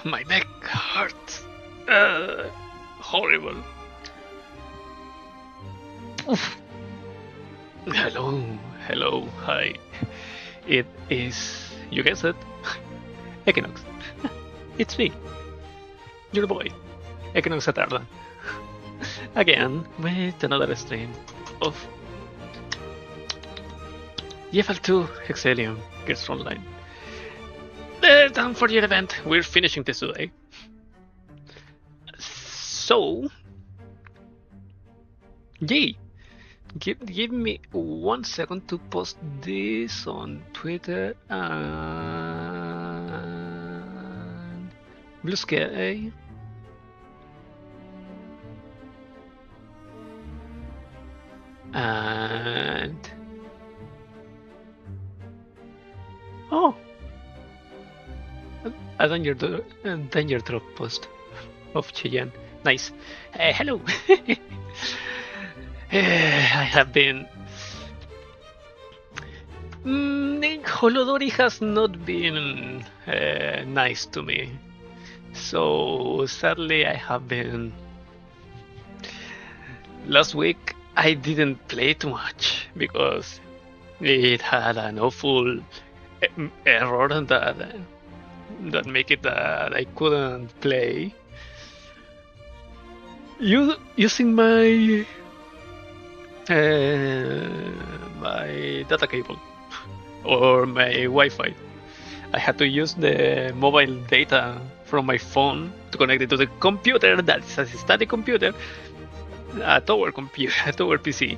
My neck hurts. Horrible. Oof. Hello, hi. It is, you guessed it, Equinox. It's me, your boy, Equinox Eterna. Again, with another stream of GFL2 Exilium Gears Frontline. The Dawnforger event, we're finishing this today. So, yay! Give me 1 second to post this on Twitter and Liushih. And oh, a danger drop post of Cheyanne. Nice. Hello. I have been. Holodori has not been nice to me, so sadly I have been. Last week I didn't play too much because it had an awful error that make it that I couldn't play. Using my data cable or my Wi-Fi. I had to use the mobile data from my phone to connect it to the computer. That's a static computer, a tower PC,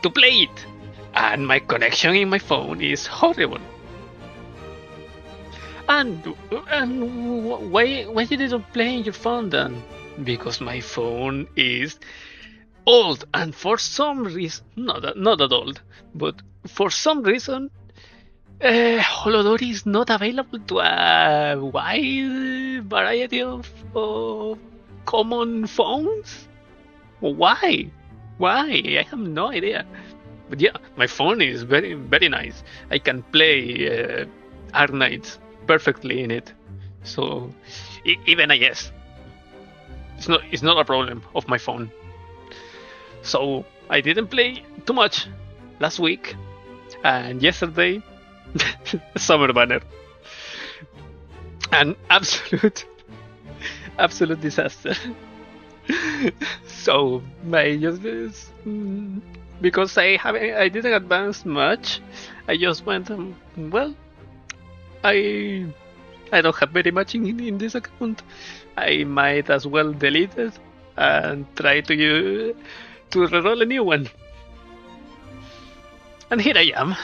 to play it. And my connection in my phone is horrible. And why you didn't play in your phone then? Because my phone is old, and for some reason, not that old, but for some reason, Holodori is not available to a wide variety of common phones. Why? I have no idea. But yeah, my phone is very, very nice. I can play Arknights perfectly in it. So even I guess it's not a problem of my phone. So I didn't play too much last week, and yesterday, Summer Banner, an absolute disaster. So because I didn't advance much, I just went well. I don't have very much in this account. I might as well delete it and try to reroll a new one. And here I am.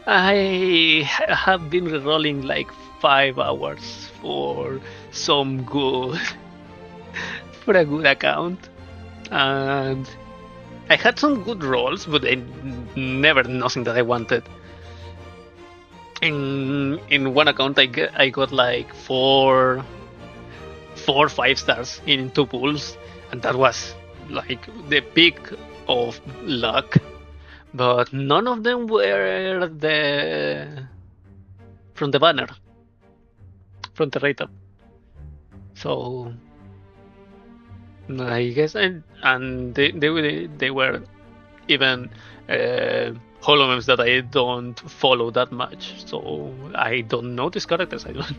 I have been rerolling like 5 hours for a good account, and I had some good rolls, but never nothing that I wanted. In one account I got like 4 or 5 stars in 2 pools, and that was like the peak of luck, but none of them were from the banner, from the rate up. So I guess and they were even holomems that I don't follow that much, so I don't know these characters. I don't.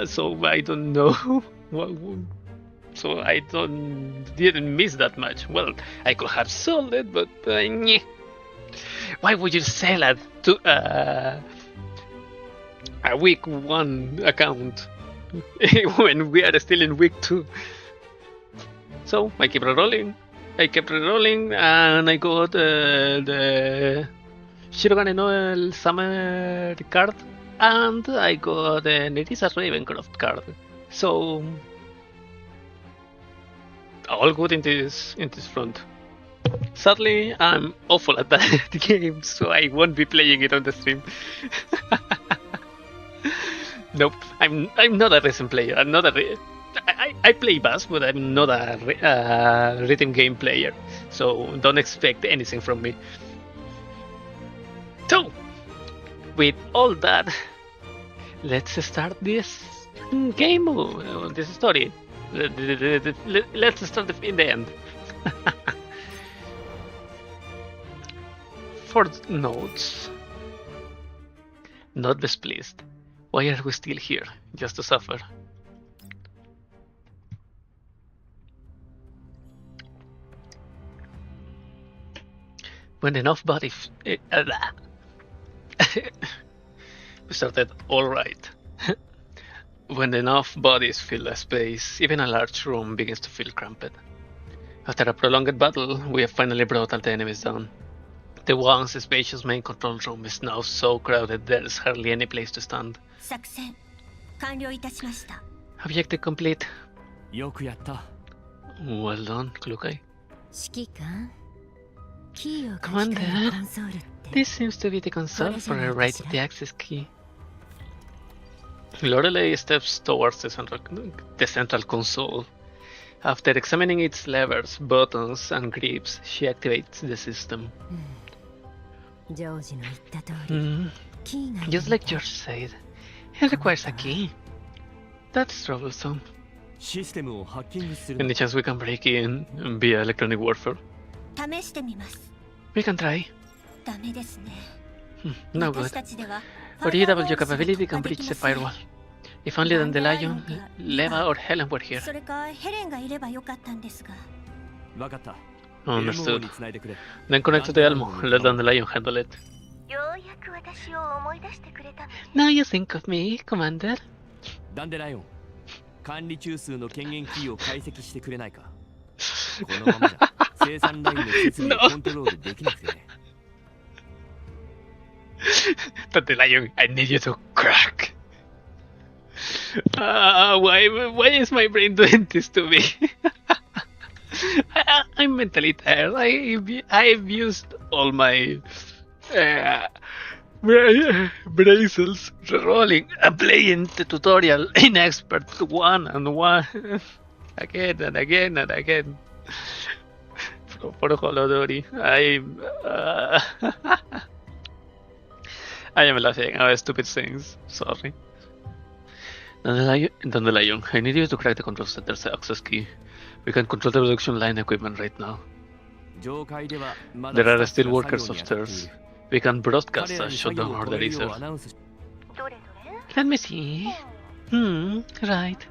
So I don't know what. So I didn't miss that much. Well, I could have sold it, but why would you sell it to a week 1 account when we are still in week 2? So I kept rerolling, and I got the Shirogane Noel Summer card, and I got an Nerissa Ravencroft card. So all good in this front. Sadly, I'm awful at that game, so I won't be playing it on the stream. Nope, I'm not a rhythm player. I play bass, but I'm not a rhythm game player, so don't expect anything from me. So, with all that, let's start this game, this story. Let's start in the end. For notes. Not displeased. Why are we still here? Just to suffer. When enough bodies... we started alright. When enough bodies fill a space, even a large room begins to feel cramped. After a prolonged battle, we have finally brought all the enemies down. The once spacious main control room is now so crowded there is hardly any place to stand. Objective complete. Well done, Liushih. Commander, this seems to be the console for writing the access key. Loreley steps towards the central console. After examining its levers, buttons, and grips, she activates the system. Just like George said, it requires a key. That's troublesome. Any chance we can break in via electronic warfare? We can try. No good. But EW capability can breach the firewall. If only Dandelion, Leva, or Helen were here. Understood. Then connect to the Elmo. Let Dandelion handle it. Now you think of me, Commander. Dandelion, 管理中枢の権限キーを解析してくれないか。このままじゃ生産ラインの設備をコントロールできなくてね。Dandelion, I need you to crack. Why is my brain doing this to me? I'm mentally tired. I've used all my braces rolling and playing the tutorial in expert 1 and 1 again and again and again. For Holodori, I am laughing at stupid things. Sorry. Dandelion, I need you to crack the control center's access key. We can control the production line equipment right now. There are still workers upstairs. We can broadcast a shutdown order easier. Let me see. Right.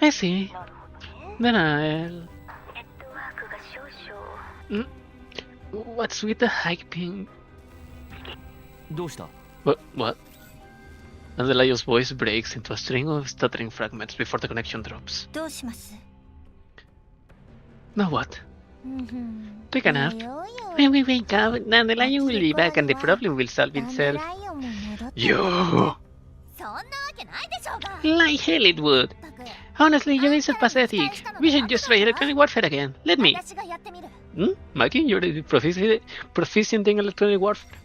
I see. Then I'll... What's with the high ping? What? Dandelion's voice breaks into a string of stuttering fragments before the connection drops. Now what? Take a nap. When we wake up, Dandelion will be back and the problem will solve itself. You! Like hell it would. Honestly, you guys are pathetic. We should just try electronic warfare again. Let me. Maki, you're proficient in electronic warfare?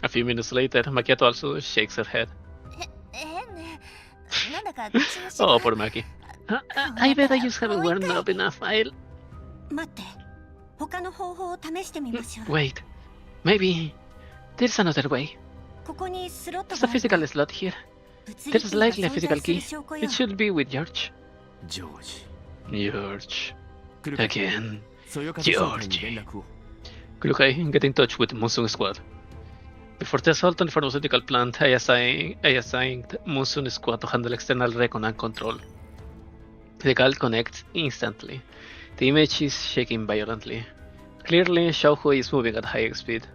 A few minutes later, Makiato also shakes her head. Oh, poor Maki. I bet I just haven't warmed up enough. Wait. Maybe there's another way. There's a physical slot here. There's likely a physical key. It should be with George. George. Again. George. Liushih, get in touch with Monsoon Squad. Before the assault on the pharmaceutical plant, I assigned Monsoon Squad to handle external recon and control. The call connects instantly. The image is shaking violently. Clearly, Xiaohui is moving at high speed.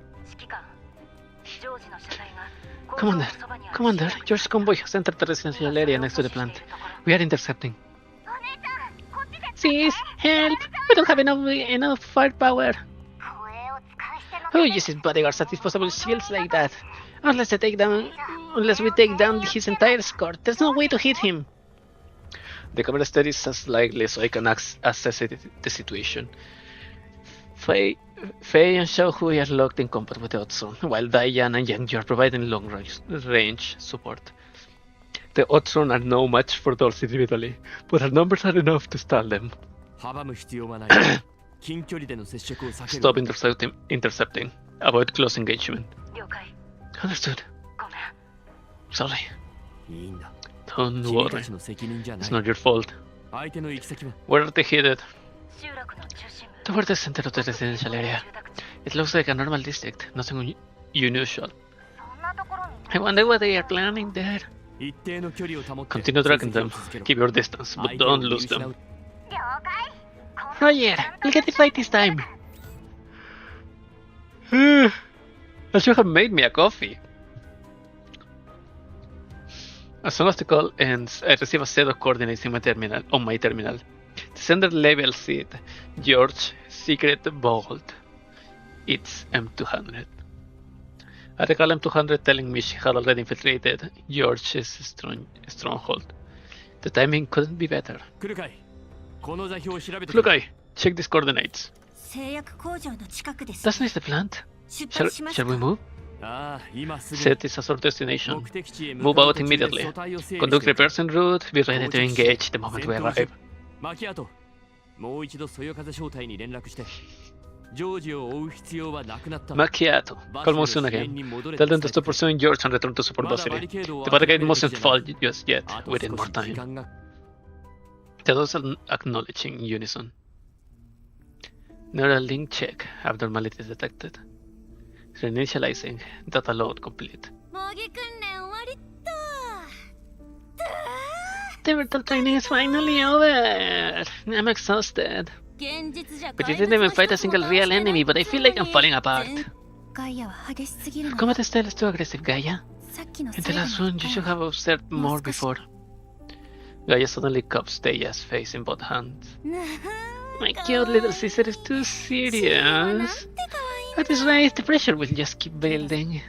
Commander, George's convoy has entered the residential area next to the plant. We are intercepting. Sis, help! We don't have enough firepower. Who uses bodyguards at disposable shields like that? Unless we take down his entire escort, there's no way to hit him. The camera steadies slightly so I can assess the situation. Fei and Xiaohui are locked in combat with the Otson, while Diane and Yang are providing long-range support. The Otson are no match for Dolls individually, but our numbers are enough to stall them. Stop intercepting. Avoid close engagement. Understood. Sorry. Don't worry. It's not your fault. Where are they headed? Toward the center of the residential area. It looks like a normal district, nothing unusual. I wonder what they are planning there. Continue tracking them. Keep your distance, but don't lose them. Roger, we'll get it right this time. I should have made me a coffee. As soon as the call ends, I receive a set of coordinates in my terminal. The sender labels it George Secret Vault. It's M200. I recall M200 telling me she had already infiltrated George's stronghold. The timing couldn't be better. Flukai, check these coordinates. That's nice, the plant. Shall we move? Set is a sort of destination. Move out immediately. Conduct repairs en route. Be ready to engage the moment we arrive. Macchiato, call Monsoon again. Tell them to stop pursuing George and return to support Vasily. The barricade mustn't fall just yet. We need more time. The others are acknowledging in unison. Neural link check. Abnormalities detected. Reinitializing. Data load complete. The virtual training is finally over. I'm exhausted. We didn't even fight a single real enemy, but I feel like I'm falling apart. Your combat style is too aggressive, Gaia. In the last one, you should have observed more before. Gaia suddenly cups Deia's face in both hands. My cute little sister is too serious. That is right, the pressure will just keep building.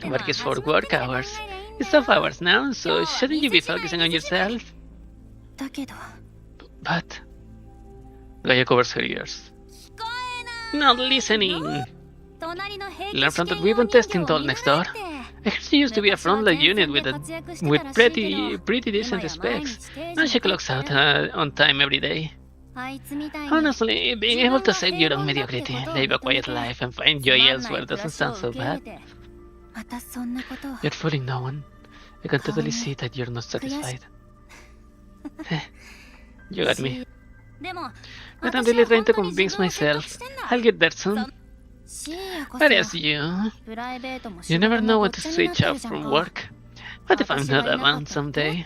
Work is for work hours. It's off hours now, so shouldn't you be focusing on yourself? But... Gaia covers her ears. Not listening! Learn from that weapon testing doll next door. I heard she used to be a frontline unit with pretty decent specs. Now she clocks out on time every day. Honestly, being able to save your own mediocrity, live a quiet life, and find joy elsewhere doesn't sound so bad. You're fooling no one. I can totally see that you're not satisfied. You got me. But I'm really trying to convince myself. I'll get there soon. But as you never know when to switch off from work. What if I'm not around someday?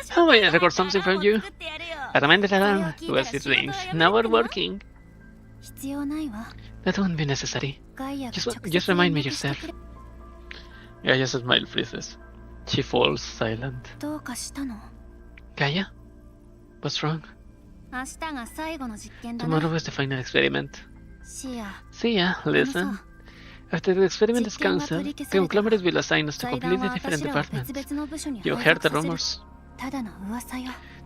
How may I record something from you? A reminder alarm. Well, it rings. Now we're working. That won't be necessary. Just remind me yourself. Gaia's smile freezes. She falls silent. Gaia? What's wrong? Tomorrow is the final experiment. Sia, listen. After the experiment is cancelled, the conglomerate will assign us to completely different departments. You heard the rumors?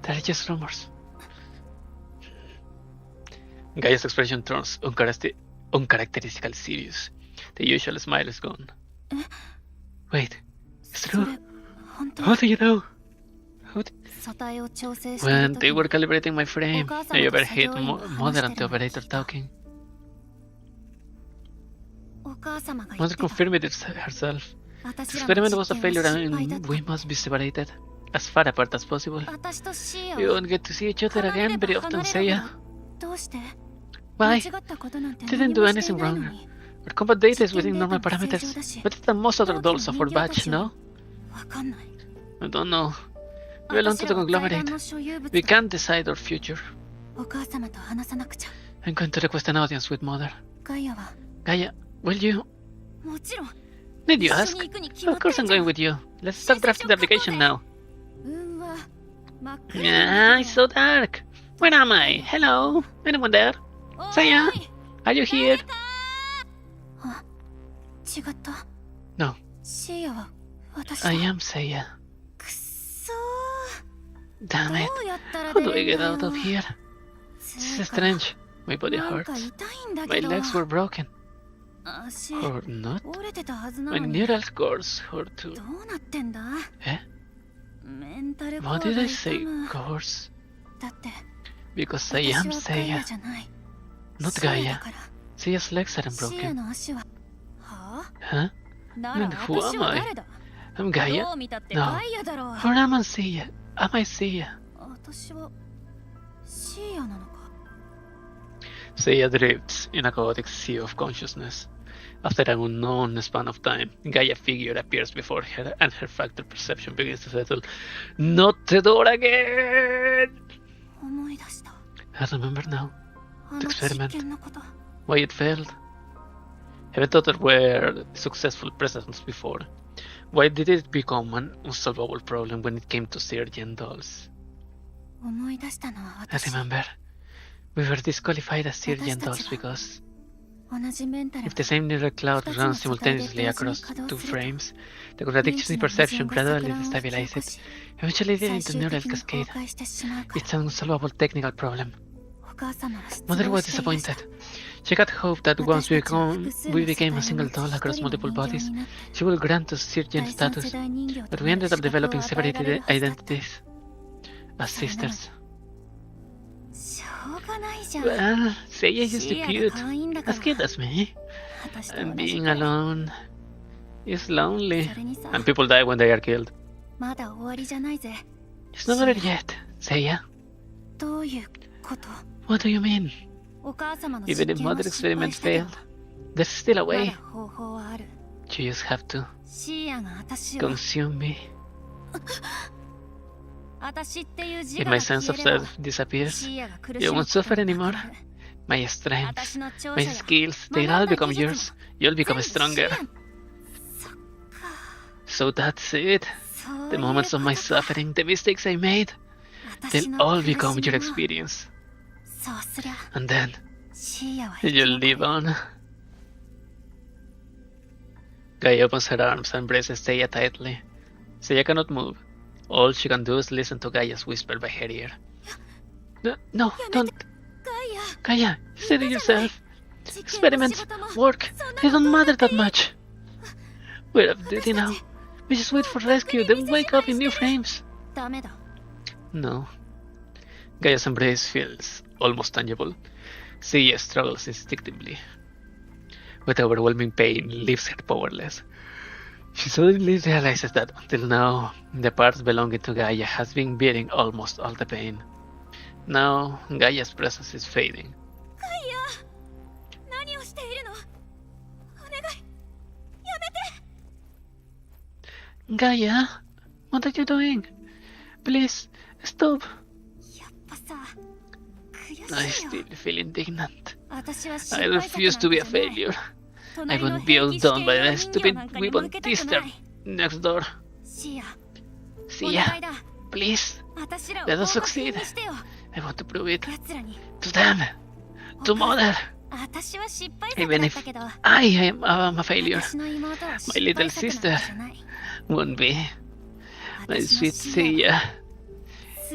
They're just rumors. Gaia's expression turns uncharacteristically serious. The usual smile is gone. Wait, it's true? How do you know? When they were calibrating my frame, I overheard Mother and the operator talking. Mother confirmed it herself. The experiment was a failure and we must be separated, as far apart as possible. We won't get to see each other again very often, Seiya. Why? Didn't do anything wrong. Our combat data is within normal parameters, better than most other dolls of our batch, no? I don't know. We belong to the conglomerate. We can't decide our future. I'm going to request an audience with Mother. Gaia, will you? Did you ask? Of course I'm going with you. Let's start drafting the application now. It's so dark. Where am I? Hello? Anyone there? Seiya? Are you here? No. I am Seiya. Damn it. How do I get out of here? This is strange. My body hurts. My legs were broken. Or not? My neural cords hurt too. Eh? Why did I say cords? Because I am Seiya. Not Gaia. Seiya's legs aren't broken. Huh? Then who am I? I'm Gaia. どう見たって No. ガイアだろう。 Or am I Seiya? Am I Seiya? 私はシーヤなのか。 Seiya drifts in a chaotic sea of consciousness. After an unknown span of time, Gaia figure appears before her and her factor perception begins to settle. Not the door again! 思い出した。 I remember now. あの The 実 experiment. 験のこと。 Why it failed? Haven't thought there were successful precedents before. Why did it become an unsolvable problem when it came to Sergeant dolls? 思い出したのは I 私。 remember. We were disqualified as Sergeant dolls because 同じメンタル if the same neural cloud runs simultaneously across two frames, the contradiction in perception gradually destabilizes it, eventually leading to neural cascade. It's an unsolvable technical problem. お母様は失 Mother 望 was していました disappointed. She had hoped that once we became a single doll across multiple bodies, she would grant us Sergeant 第三世 status, 代人形 but と we なる ended up 資格を developing 与えられ separated るはずだった。 identities as sisters. しょうがないじゃん。 Well, Seiya is just シーヤが cute, 可愛いんだから。 as cute as me, 私と同 and じ being くらい alone is lonely. それにさ、 And people die when they are killed. まだ終わりじゃないぜ。 It's not over yet, Seiya. どういうこと？ What do you mean? お母様の Even 実 if 験は mother 失敗 experiments したけど failed, there's still a まだ way. 方法はある。 You just have to シーヤが私を consume me. 私っていう自 If 我 my が消 sense え of れば self disappears, シーヤが苦し you む won't こと suffer はな anymore. くなる。 My strength, 私の長 my 所や skills, 学 they'll ん all だ become 技術 yours. も You'll become 全部シー stronger. ヤ。そっか。 So that's it. そういう The moments of my ことか。 suffering, the mistakes I made, 私 they'll の all 苦しみ become your も experience. そうすりゃ And then シーヤは生き you'll 残る live on. Gaia opens her arms and embraces Seiya tightly. Seiya cannot move. All she can do is listen to Gaia's whisper by her ear. No, don't. ガイア Gaia, you said it yourself. 実験も仕 Experiments, 事も work, そんな they こと don't は matter that much. We're off duty now. We just wait for rescue, then wake up in new frames. ダメだ。 No. Gaia's embrace feels almost tangible. Seiya struggles instinctively. But overwhelming pain leaves her powerless. She suddenly realizes that until now, the part belonging to Gaia has been bearing almost all the pain. Now, Gaia's presence is fading. ガイア何をしているの？お願いやめて。 Gaia, what are you doing? Please, stop. やっぱさ、悔しいよ。 I still feel indignant. 私は失 I 敗作 refuse to be a なんかじゃない。 failure. I 隣の won't be 兵器試 outdone 験 by 用 the 人形 stupid なんかに weapon 負けたく twister ない。 next door. シア、お Seiya, 願いだ。 please. 私らを Let 合 us 格品 succeed. にしてよ。 I want to prove it 奴らに。 to them, to mother. 私は失敗作 Even だっ if たけど、 I am a failure, 私の妹は my 失 little 敗作なん sister かじゃない。 won't be. My 私の sweet シア Seiya は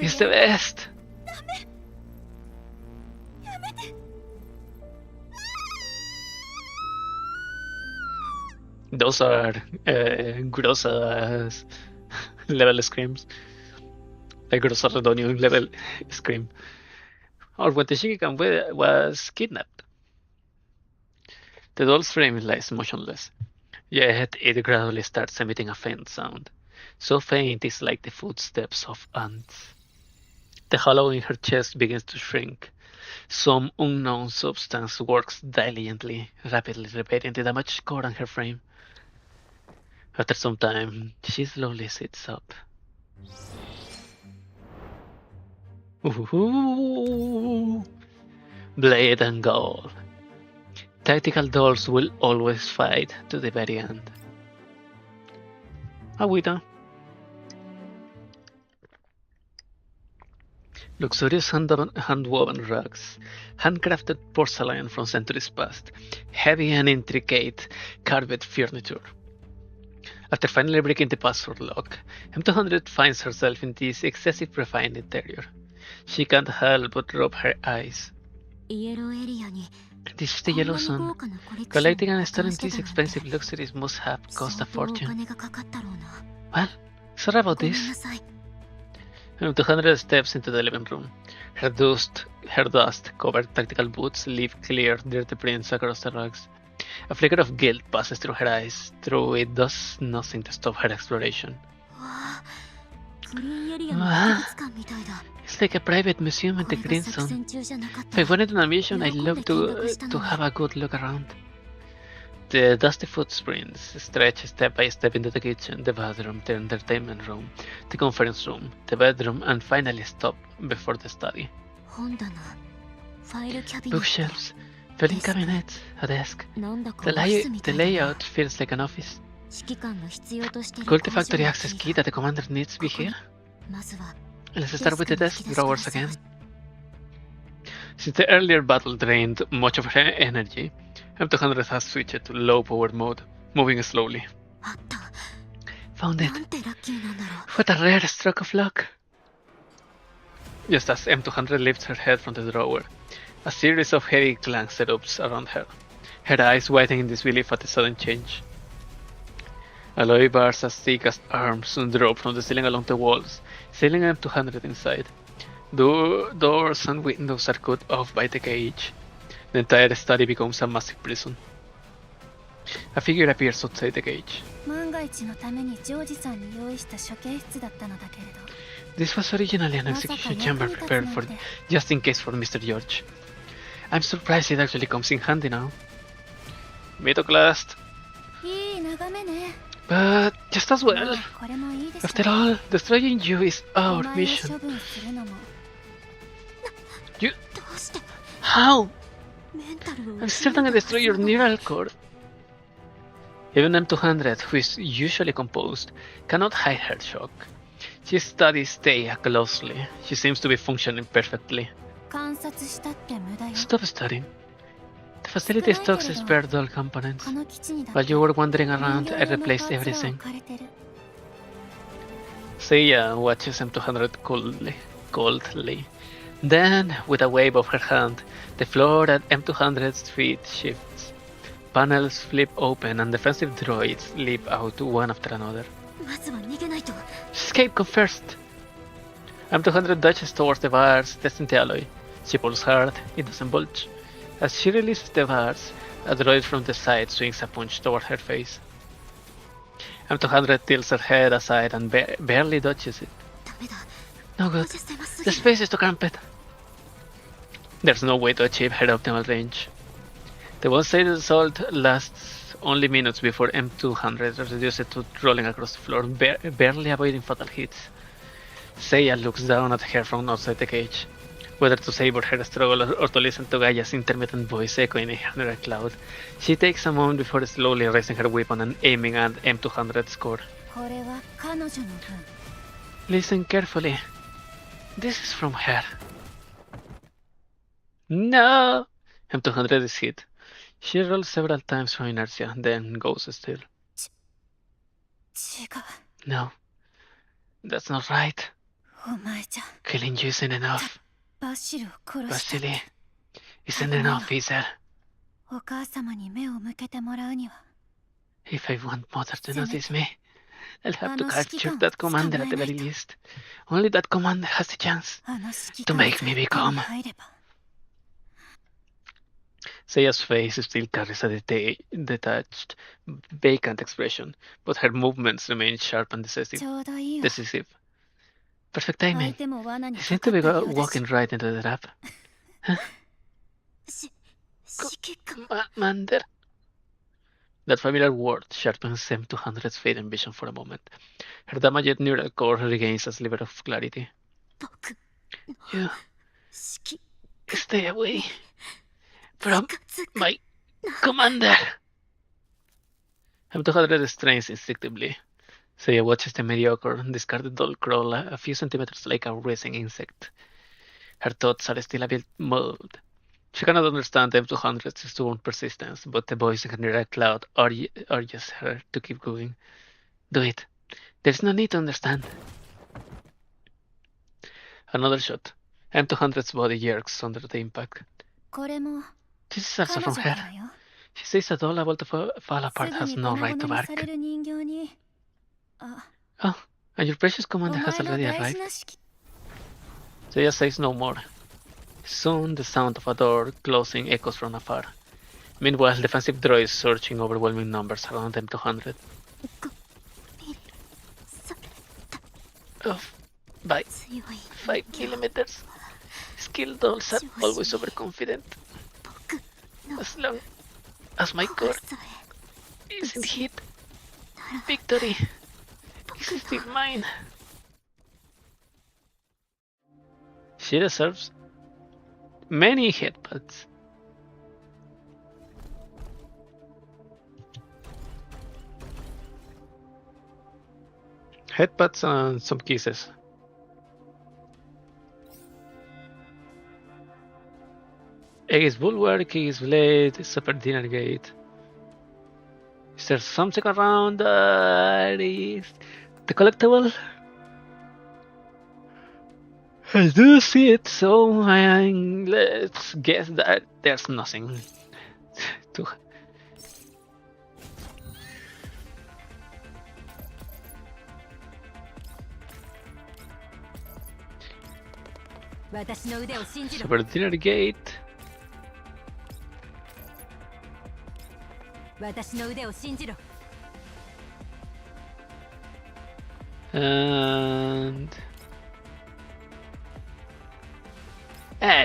is the best. やめて。 Those are gross level screams. Like gross Redonium level scream. Or when the Shikikan was kidnapped. The doll's frame lies motionless, yet it gradually starts emitting a faint sound. So faint it's like the footsteps of ants. The hollow in her chest begins to shrink. Some unknown substance works diligently, rapidly repairing the damaged core on her frame. After some time, she slowly sits up. Ooh, blade and gold. Tactical dolls will always fight to the very end. Agüita. Luxurious hand-woven rugs, handcrafted porcelain from centuries past, heavy and intricate carved furniture. After finally breaking the password lock, M200 finds herself in this excessive refined interior. She can't help but rub her eyes. イエローエリアに This is the yellow zone. Collecting and storing these expensive luxuries must have cost a fortune. Well, sorry about this. M200 steps into the living room. Her dust-covered tactical boots leave clear dirty prints across the rugs. A flicker of guilt passes through her eyes, though it does nothing to stop her exploration. It's like a private museum in the Green Zone. If I wanted an mission, I'd love to have a good look around. The dusty footprints stretch step by step into the kitchen, the bathroom, the entertainment room, the conference room, the bedroom, and finally stop before the study. Bookshelves, filing cabinets, a desk. The layout feels like an office. Could the factory access key that the commander needs be here? Let's start with the desk drawers again. Since the earlier battle drained much of her energy, M200 has switched to low power mode, moving slowly. Found it. What a rare stroke of luck. Just as M200 lifts her head from the drawer, a series of heavy clanks erupts around her, her eyes widen in disbelief at the sudden change. Alloy bars as thick as arms drop from the ceiling along the walls, sealing M200 inside. Doors and windows are cut off by the cage. The entire study becomes a massive prison. A figure appears outside the cage. This was originally an execution chamber prepared for just in case for Mr. George. I'm surprised it actually comes in handy now. Mythoclast. But just as well. After all, destroying you is our mission. You... How? I'm certain I destroy your neural core. Even M200, who is usually composed, cannot hide her shock. She studies Taya closely. She seems to be functioning perfectly. Stop studying. The facility stocks spare dull components. While you were wandering around, I replaced everything. Seiya watches M200 coldly. Then, with a wave of her hand, the floor at M200's feet shifts. Panels flip open and defensive droids leap out one after another. Escape, come first! M200 dodges towards the bars, testing the alloy. She pulls hard, it doesn't budge. As she releases the bars, a droid from the side swings a punch toward her face. M200 tilts her head aside and barely dodges it. No good. The space is too cramped. There's no way to achieve her optimal range. The one-sided assault lasts only minutes before M200 reduces to rolling across the floor, barely avoiding fatal hits. Seiya looks down at her from outside the cage. Whether to savor her struggle or to listen to Gaia's intermittent voice echoing in her cloud, she takes a moment before slowly raising her weapon and aiming at M200's core. Listen carefully. This is from her. No! M200 is hit. She rolls several times from inertia, then goes still. No. That's not right. Killing you isn't enough. Vasily isn't enough either. If I want Mother to notice me, I'll have to capture that commander at the very least. Only that commander has the chance to make me become. Seiya's face still carries a detached, vacant expression, but her movements remain sharp and decisive. Perfect timing. You seem to be walking right into the trap. Huh? Commander. That familiar word sharpens M200's fading vision for a moment. Her damaged neural core regains a sliver of clarity. You stay away from my commander. M200 strains instinctively. Seiya watches the mediocre, discarded doll crawl a few centimeters like a racing insect. Her thoughts are still a bit muddled. She cannot understand M200's stubborn persistence, but the voice in her neural cloud urges her to keep going. Do it. There's no need to understand. Another shot. M200's body jerks under the impact. This is also from her. She says a doll about to fall apart has no right to bark. Oh, and your precious commander has already arrived. Seiya says no more. Soon the sound of a door closing echoes from afar. Meanwhile, defensive droids searching overwhelming numbers around M200. Off by 5 kilometers. Skilled dolls are always overconfident. As long as my core isn't hit, victory is still mine. She deserves many headbutts. Headbutts and some kisses. Aegis Bulwark, Aegis Blade, Super Dinner Gate. Is there something around is the collectible? I do see it, so let's guess that there's nothing to. Super Dinner Gate. And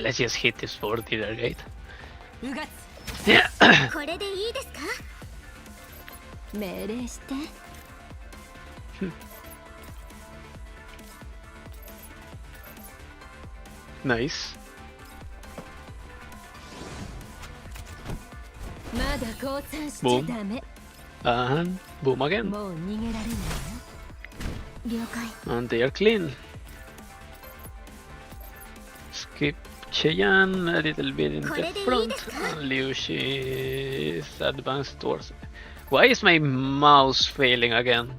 let's just hit this for Dinner Gate. Yeah. Nice. Boom. And boom again. And they are clean. Skip Cheyanne a little bit in the front. And Liushih is advanced towards. Why is my mouse failing again?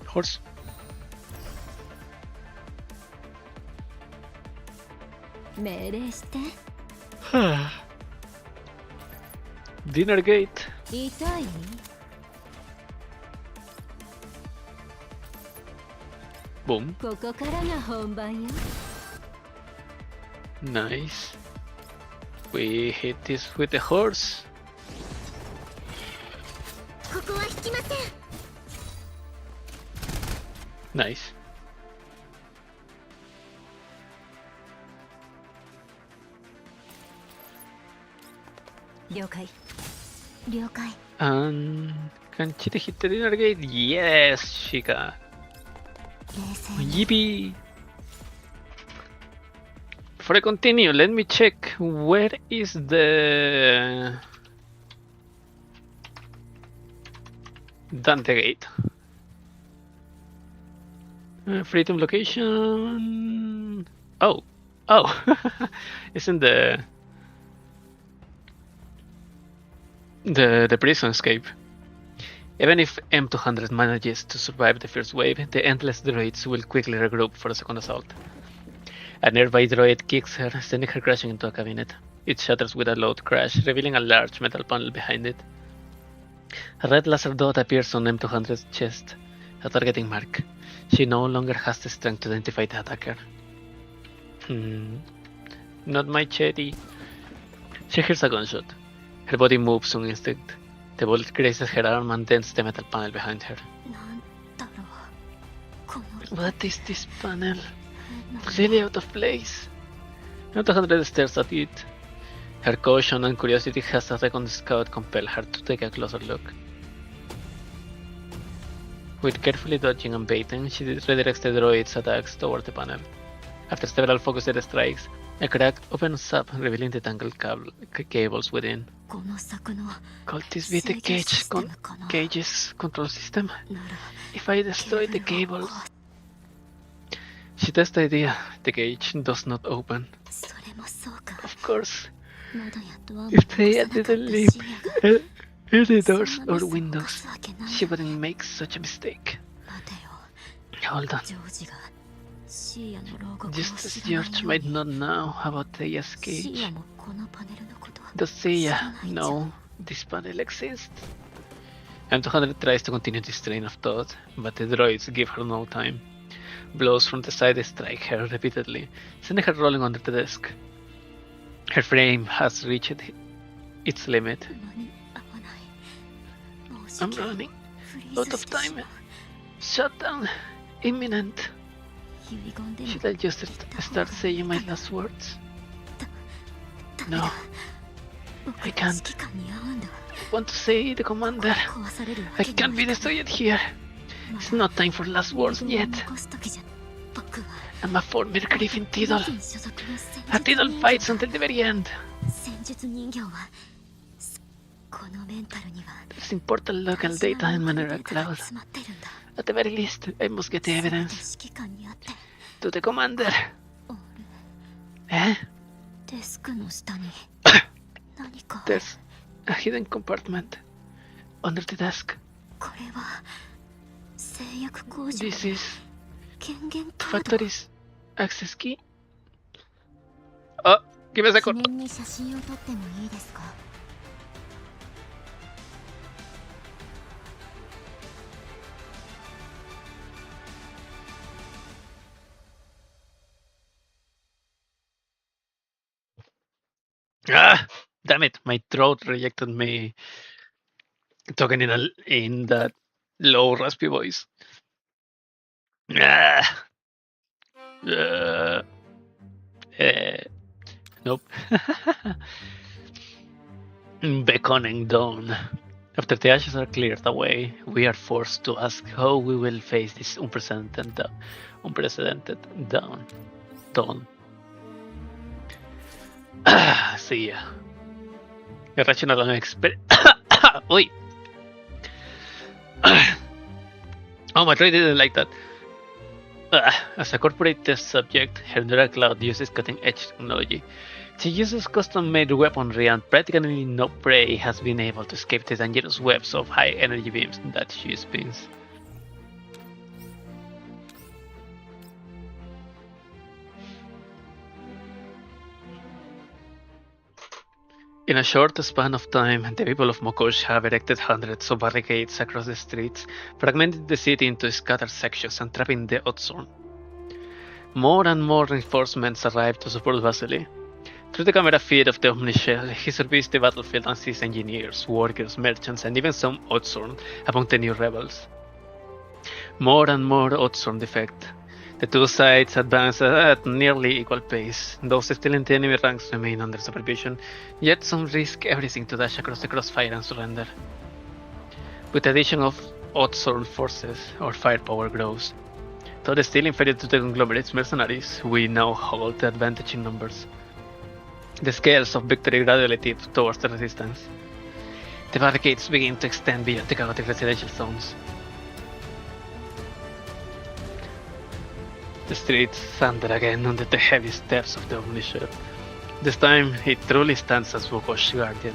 Horse. Dinner Gate. Boom. Nice. We hit this with the horse. Nice. And can Chetty hit the Dinner Gate? Yes, she can. Yippee! Before I continue, let me check where is the Dante Gate. Freedom location. Oh, isn't the prison escape? Even if M200 manages to survive the first wave, the endless droids will quickly regroup for a second assault. A nearby droid kicks her, sending her crashing into a cabinet. It shatters with a loud crash, revealing a large metal panel behind it. A red laser dot appears on M200's chest, a targeting mark. She no longer has the strength to identify the attacker. Not my Chetty. She hears a gunshot. Her body moves on instinct. The bullet grazes her arm and dents the metal panel behind her. What is this panel? Really out of place. M200 stares at it. Her caution and curiosity as a second scout compel her to take a closer look. With carefully dodging and baiting, she redirects the droid's attacks toward the panel. After several focused strikes, a crack opens up, revealing the tangled cables within. Could this be the cage's control system? If I destroy the cables... She tests the idea. The cage does not open. Of course. If they didn't leave any doors or windows, she wouldn't make such a mistake. Hold on. Just as George might not know about Theia's cage, does Theia know this panel exists? M200 tries to continue this train of thought, but the droids give her no time. Blows from the side strike her repeatedly, sending her rolling under the desk. Her frame has reached its limit. I'm running out of time. Shutdown imminent. Should I just start saying my last words? No, I can't. I want to say the commander. I can't be destroyed here. It's not time for last words yet. I'm a former Griffin Tiddle. A Tiddle fights until the very end. There's important local data in Mineral Cloud. At the very least, I must get the evidence. To the commander. Eh? There's a hidden compartment under the desk. This is factory's access key. Oh, give me a second. Ah, damn it! My throat rejected me talking in that low raspy voice. Ah. Nope. Beckoning dawn. After the ashes are cleared away, we are forced to ask how we will face this unprecedented dawn. See ya. Irrational and Oi! Oh, my droid didn't like that. As a corporate test subject, her Neural Cloud uses cutting-edge technology. She uses custom-made weaponry, and practically no prey has been able to escape the dangerous webs of high-energy beams that she spins. In a short span of time, the people of Mokosh have erected hundreds of barricades across the streets, fragmenting the city into scattered sections and trapping the Otzorn. More and more reinforcements arrive to support Vasily. Through the camera feed of the Omnishell, he surveys the battlefield and sees engineers, workers, merchants, and even some Otzorn among the new rebels. More and more Otzorn defect. The two sides advance at nearly equal pace. Those still in the enemy ranks remain under supervision, yet some risk everything to dash across the crossfire and surrender. With the addition of Otzorn forces, our firepower grows. Though still inferior to the conglomerate's mercenaries, we now hold the advantage in numbers. The scales of victory gradually tip towards the resistance. The barricades begin to extend beyond the chaotic residential zones. The streets thunder again under the heavy steps of the Omnishell. This time, he truly stands as Mokosh's guardian.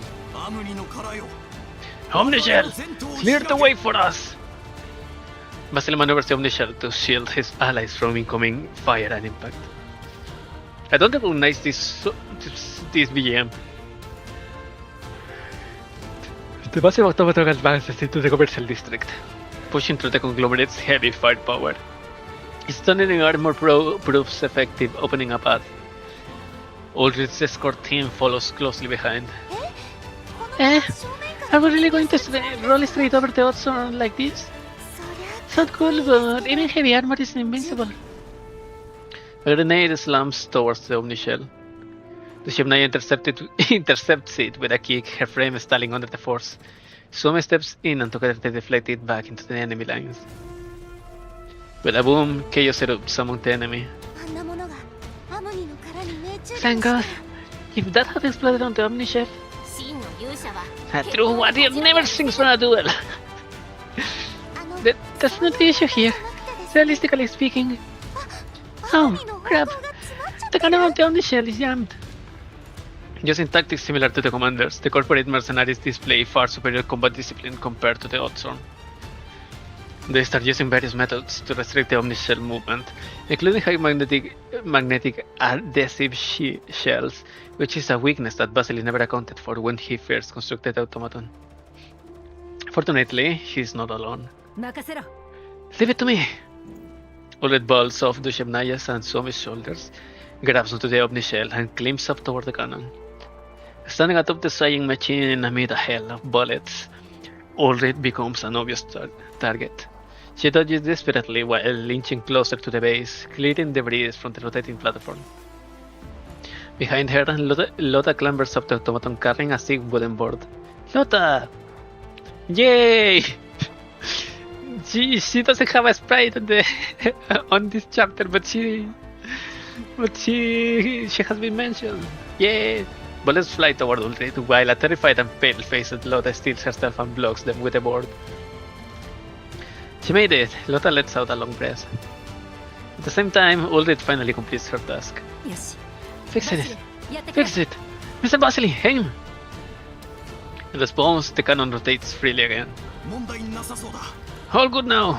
Omnishell! Clear the way for us! Vasily maneuvers the Omnishell to shield his allies from incoming fire and impact. I don't recognize this BGM. The massive automaton advances into the commercial district, pushing through the conglomerate's heavy firepower. His stunning armor proves effective, opening a path. Aldrich's escort team follows closely behind. Are we really going to roll straight over the Otzorn like this? Sounds cool, but even heavy armor is invincible. A grenade slams towards the Omnishell. The ship now intercepts it with a kick, her frame stalling under the force. Sume steps in and together they deflect it back into the enemy lines. With a boom, chaos erupts among the enemy. Thank God! If that had exploded on the Omnishell, a true warrior never sings from a duel! That's not the issue here, realistically speaking. Oh, crap! The cannon on the Omnishell is jammed. Using tactics similar to the commanders, the corporate mercenaries display far superior combat discipline compared to the Otzorn. They start using various methods to restrict the Omnishell movement, including high magnetic adhesive shells, which is a weakness that Vasily never accounted for when he first constructed the automaton. Fortunately, he's not alone. 任せろ。 Leave it to me! Ulrich bolts off Dushevnaya's and Suomi's shoulders, grabs onto the Omnishell, and climbs up toward the cannon. Standing atop the sighing machine amid a hail of bullets, Ulrich becomes an obvious target. She dodges desperately while inching closer to the base, clearing debris from the rotating platform. Behind her, Lotta clambers up the automaton carrying a thick wooden board. Lotta! Yay! She doesn't have a sprite on the on this chapter, but she has been mentioned. Yay! Bullets fly toward Ulrich, while a terrified and pale-faced Lotta steals herself and blocks them with a board. She made it. Lotta lets out a long breath. At the same time, Ulrich finally completes her task. よし。 Fix it! やってくれ。 Fix it! Mr. Vasily, aim! In response, the cannon rotates freely again. 問題なさそうだ。 All good now!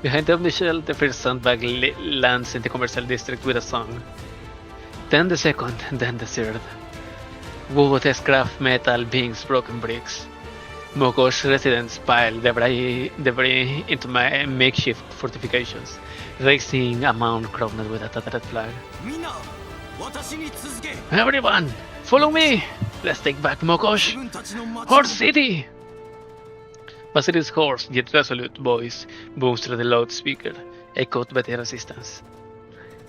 Behind the Omnishell, the first sandbag lands in the commercial district with a song. Then the second, then the third. Wood, scrap metal, beams, broken bricks. Mokosh residents pile debris into my makeshift fortifications, raising a mound crowned with a tattered flag. みんな、私に続け。 Everyone, follow me! Let's take back 自 Mokosh! 分たちの町 Horse City! Vasily's hoarse yet resolute voice booms through the loudspeaker, echoed by the resistance.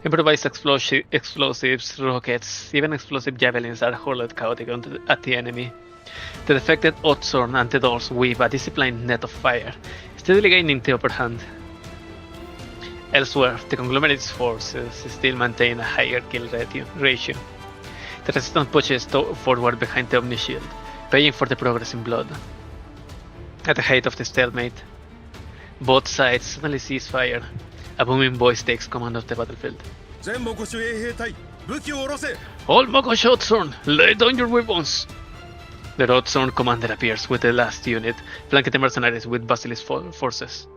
Improvised explosives, rockets, even explosive javelins are hurled chaotic at the enemy. The defected Otzorn and the doors weave a disciplined net of fire, steadily gaining the upper hand. Elsewhere, the conglomerate's forces still maintain a higher kill ratio. The resistance pushes forward behind the Omnishield, paying for the progress in blood. At the height of the stalemate, both sides suddenly cease fire. A booming voice takes command of the battlefield. 全モコシュ衛兵隊武器を下ろせ All Mokosh Otzorn, lay down your weapons! The Otzorn commander appears with the last unit, flanking the mercenaries with Vasily's forces.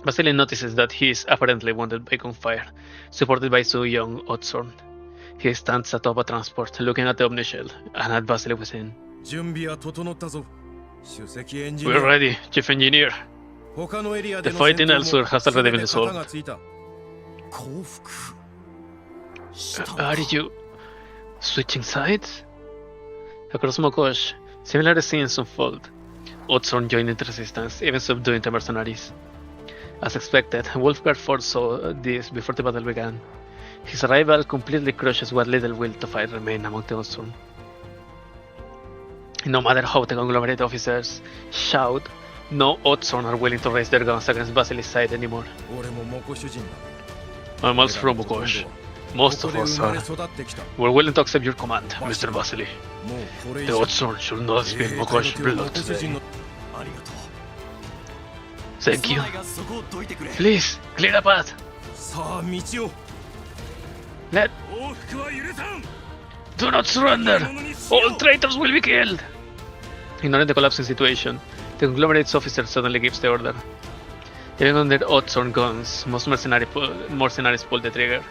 Vasily notices that he is apparently wounded by gunfire, supported by two young Otzorn. He stands atop a transport, looking at the Omnishell and at Vasily within. 準備は整ったぞ首席エンジニ We're ア ready, Chief Engineer. 他のエリアで The の fight 戦 in 闘 Elsewhere も has already 全 been て resolved. 型がついた降伏したのか Are you switching sides? Across Mokosh, similar scenes unfold. Otzorn joining the resistance, even subduing the mercenaries. As expected, Wolfguard foresaw this before the battle began. His arrival completely crushes what little will to fight remained among the Otzorn. No matter how the conglomerate officers shout, no Otzorn are willing to raise their guns against Vasily's side anymore. 俺もモコシュ人だ I'm also from Mokosh. Most こ of こで us 生まれ are. 育ってきた We're willing to accept your command, Mr. Vasily. もうこれ以 The 上 Otzorn should not 衛 spill 兵隊 Mokosh の手をモ blood コシュ人 today. のありがとう Thank you. 侍がそこをどいてくれ Please, clear the path. さあ道を Let 往復は許さん do not surrender. All traitors will be killed. Ignoring the collapsing situation, the conglomerate's officer suddenly gives the order. Even on their Otzorn guns, most mercenaries pull the trigger.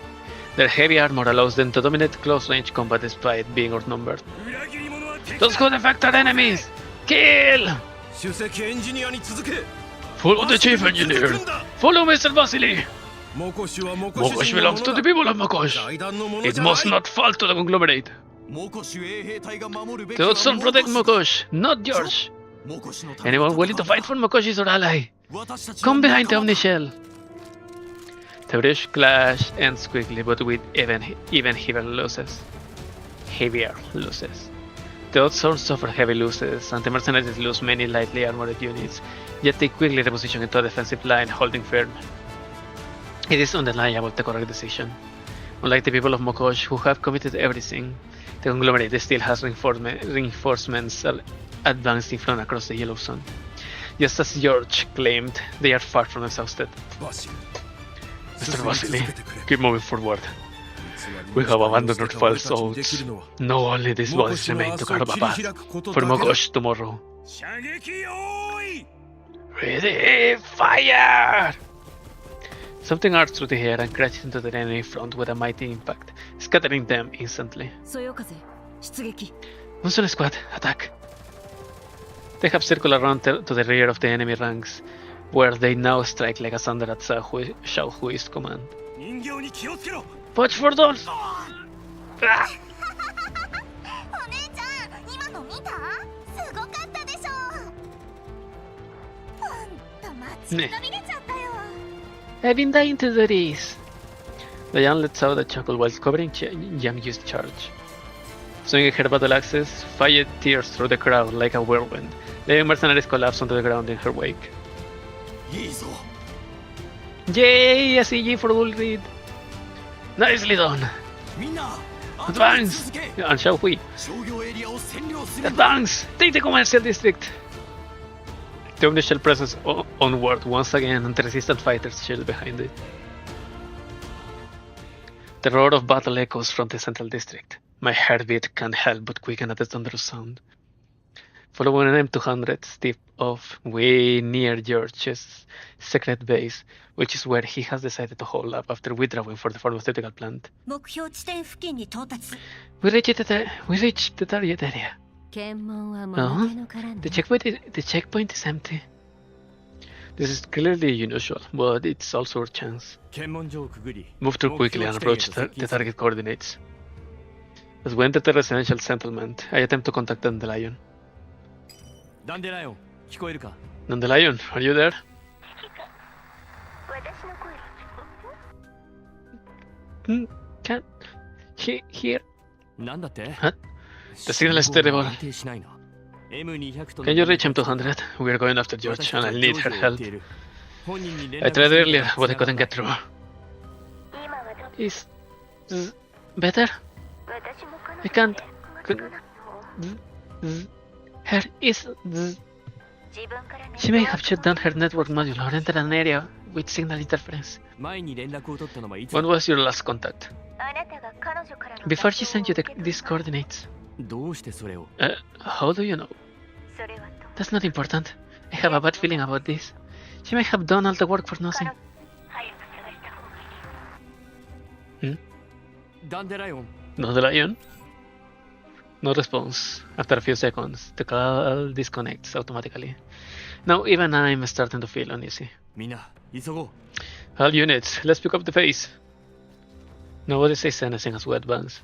Their heavy armor allows them to dominate close-range combat despite being outnumbered. 裏切り者は敵 Those who defect are enemies! Kill! 首席エンジニアに続け Follow the chief engineer! Follow Mr. Vasily! モコシュはモコシュ Mokosh 人のも belongs の to だ the people of Mokosh. 財団のもの It じゃない must not fall to the conglomerate. モコシュ衛兵隊が守るべき The は Otzorn protect Mokosh, not yours. モコシュのために Anyone willing to fight for Mokosh is our ally. 私たちの Come behind the 仲間だ Omnishell. The British clash ends quickly, but with even heavier losses. The Otzorn suffer heavy losses, and the mercenaries lose many lightly armored units, yet they quickly reposition into a defensive line, holding firm. It is undeniable the correct decision. Unlike the people of Mokosh, who have committed everything, the conglomerate still has reinforcements advancing from across the Yellow Sun. Just as George claimed, they are far from exhausted. バシル Mr. Vasily, keep moving forward. We have abandoned our false oaths. Now only these bodies remain to carve a path for Mokosh tomorrow. 射撃用意 Ready, fire! Something arcs through the air and crashes into the enemy front with a mighty impact, scattering them instantly. そよ風出撃。 Monsoon Squad, attack! They have circled around to the rear of the enemy ranks, where they now strike like a thunder at Xiao Hui's command. 人形に気をつけろ Watch for dolls! Ah! お姉ちゃん今の見た？すごかったでしょ。ほんと待ちくたびれちゃったよ。 I've been dying to do this. The young lets out a chuckle while covering Yang-Yu's charge. Swinging her battle axes, fire tears through the crowd like a whirlwind. The mercenaries collapse onto the ground in her wake. いいぞ Yay! A CG for Ulrid! Nicely done! みんな Advance! And Xiao Hui. 商業エリアを占領する Advance! Take the commercial district! The Omni-Shell presses onward once again, and the resistant fighters chill behind it. The roar of battle echoes from the central district. My heartbeat can't help but quicken at the thunderous sound. Following an M200 tip off way near George's secret base, which is where he has decided to hold up after withdrawing for the pharmaceutical plant. 目標地点付近に到達。 We reached the target area. 検問はも Uh-huh. ぬけの殻ね。 The checkpoint is empty. This is clearly unusual, but it's also a chance. 検問所をくぐり Move through quickly and approach the target coordinates. As we enter the residential settlement, I attempt to contact Dandelion. ダンデライオン聞こえるか Dandelion, are you there? 私の声。 Can hear? なんだって Huh? The signal is terrible. 安定しないな M200 と Can you reach M200? We are going after George, and I'll need her help. 本人に連 I 絡 tried する earlier, 今 but I couldn't get through. はど Is better? 私も彼女 I can't. で Could, her is. 自分から She may have shut down her network module or entered an area with signal interference. 前に連絡を取ったのはいつ When was your last contact? あなたが彼女からの Before she 脱 sent you 走を受け取 these coordinates. どうしてそれを How do you know? それはと That's not important. I have a bad feeling about this. She may have done all the work for nothing. 早く探した方がいい。ダンデライオン No, the lion? No response. After a few seconds, the call disconnects automatically. Now even I'm starting to feel uneasy. みんな急ごう All units, let's pick up the pace. Nobody says anything as we advance.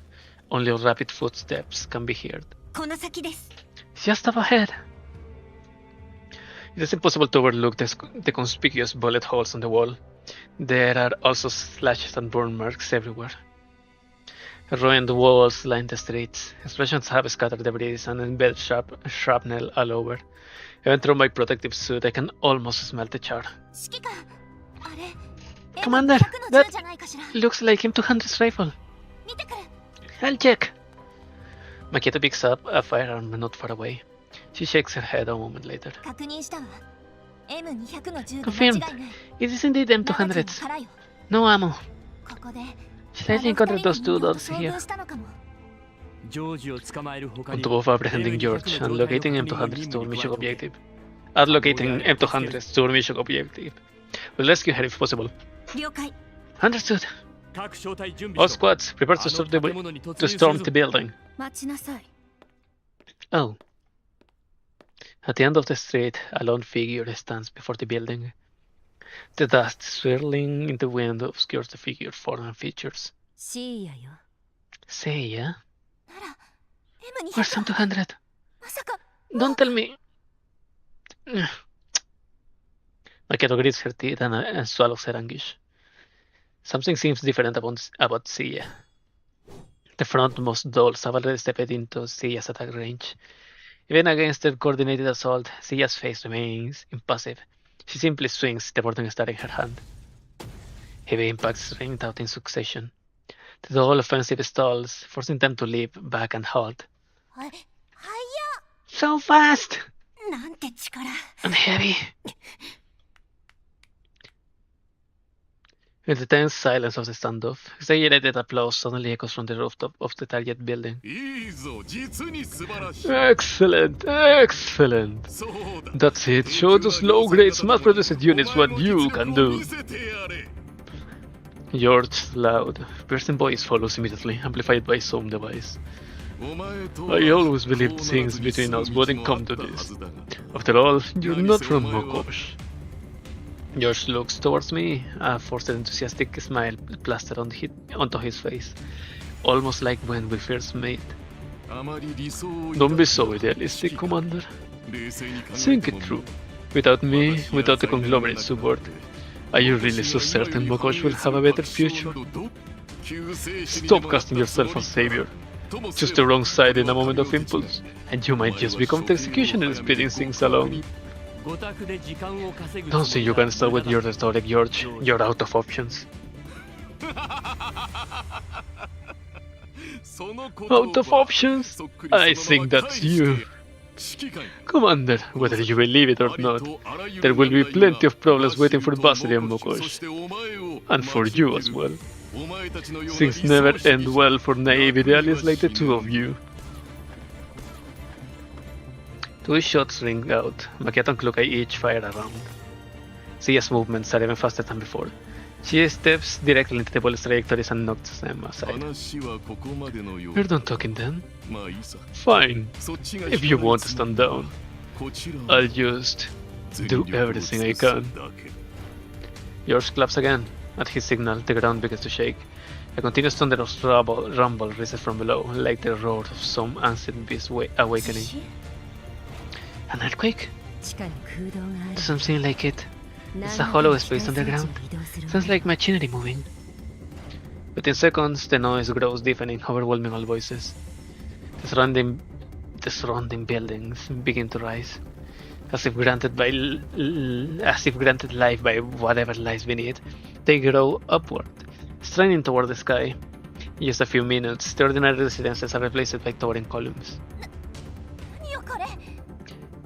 Only rapid footsteps can be heard. この先です。 Just up ahead. It is impossible to overlook the conspicuous bullet holes on the wall. There are also slashes and burn marks everywhere. Ruined walls line the streets. Explosions have scattered debris and embedded shrapnel all over. Even through my protective suit, I can almost smell the char. 指揮官、あれ、Commander, M200 の銃じゃないかしら。 Looks like M200's rifle. 見てくる。 I'll check. Makito picks up a firearm not far away. She shakes her head a moment later. 確認したわ。M200 の銃で間違 Confirmed. いない。 It is indeed 中地の M200s. 殻よ。 No ammo. ここで。 Should I encounter those two dolls 遭 here? 遇したのかも。ジョージを捕まえる他 On に top of apprehending George and locating M200's to our mission objective. At locating M200's to our mission objective. We'll rescue her if possible. 了解。 Understood. 各小隊準備 All しろ squads, prepare to storm the building. 待ちなさい。 Oh. At the end of the street, a lone figure stands before the building. The dust swirling in the wind obscures the figure's form and features. シーヤよ。 Say, yeah? なら、Where's M200。 M200? まさか。 Don't tell me. Maketo grits her teeth and swallows her anguish. Something seems different about Seiya. The frontmost dolls have already stepped into Seiya's attack range. Even against their coordinated assault, Seiya's face remains impassive. She simply swings the morning star in her hand. Heavy impacts rained out in succession. The doll offensive stalls, forcing them to leap back and halt. はい。はい So fast! や。なんて力。 And heavy. In the tense silence of the standoff, exaggerated applause suddenly echoes from the rooftop of the target building. いいぞ実に素晴らしい Excellent, excellent. そうだ That's it. Show those low-grade mass-produced units what you can do. 見せてやれ George's loud, piercing voice follows immediately, amplified by some device. I always believed things between us wouldn't come to this. After all, you're not from Mokosh. George looks towards me, a forced enthusiastic smile plastered onto his face, almost like when we first met. Don't be so idealistic, Commander. Think it through. Without me, without the conglomerate support, are you really so certain Mokosh will have a better future? Stop casting yourself as savior. Choose the wrong side in a moment of impulse, and you might just become the executioner speeding things along. Don't think you can start with your rhetoric, George. You're out of options. Out of options? I think that's you. Commander, whether you believe it or not, there will be plenty of problems waiting for Basri and Mokosh. And for you as well. Things never end well for naive idealists like the two of you. Two shots ring out. Maquette and Klukai each fire around. Sia's movements are even faster than before. She steps directly into the bullet's trajectories and knocks them aside. We're done talking then? Fine. If you want to stand down, I'll just do everything I can. Yours claps again. At his signal, the ground begins to shake. A continuous thunderous rumble rises from below, like the roar of some ancient beast awakening. An earthquake? Doesn't seem like it. It's a hollow space underground. Sounds like machinery moving. Within seconds, the noise grows deafening, overwhelming all voices. The surrounding buildings begin to rise, as if granted life by whatever lies beneath. They grow upward, straining toward the sky. In just a few minutes, the ordinary residences are replaced by towering columns.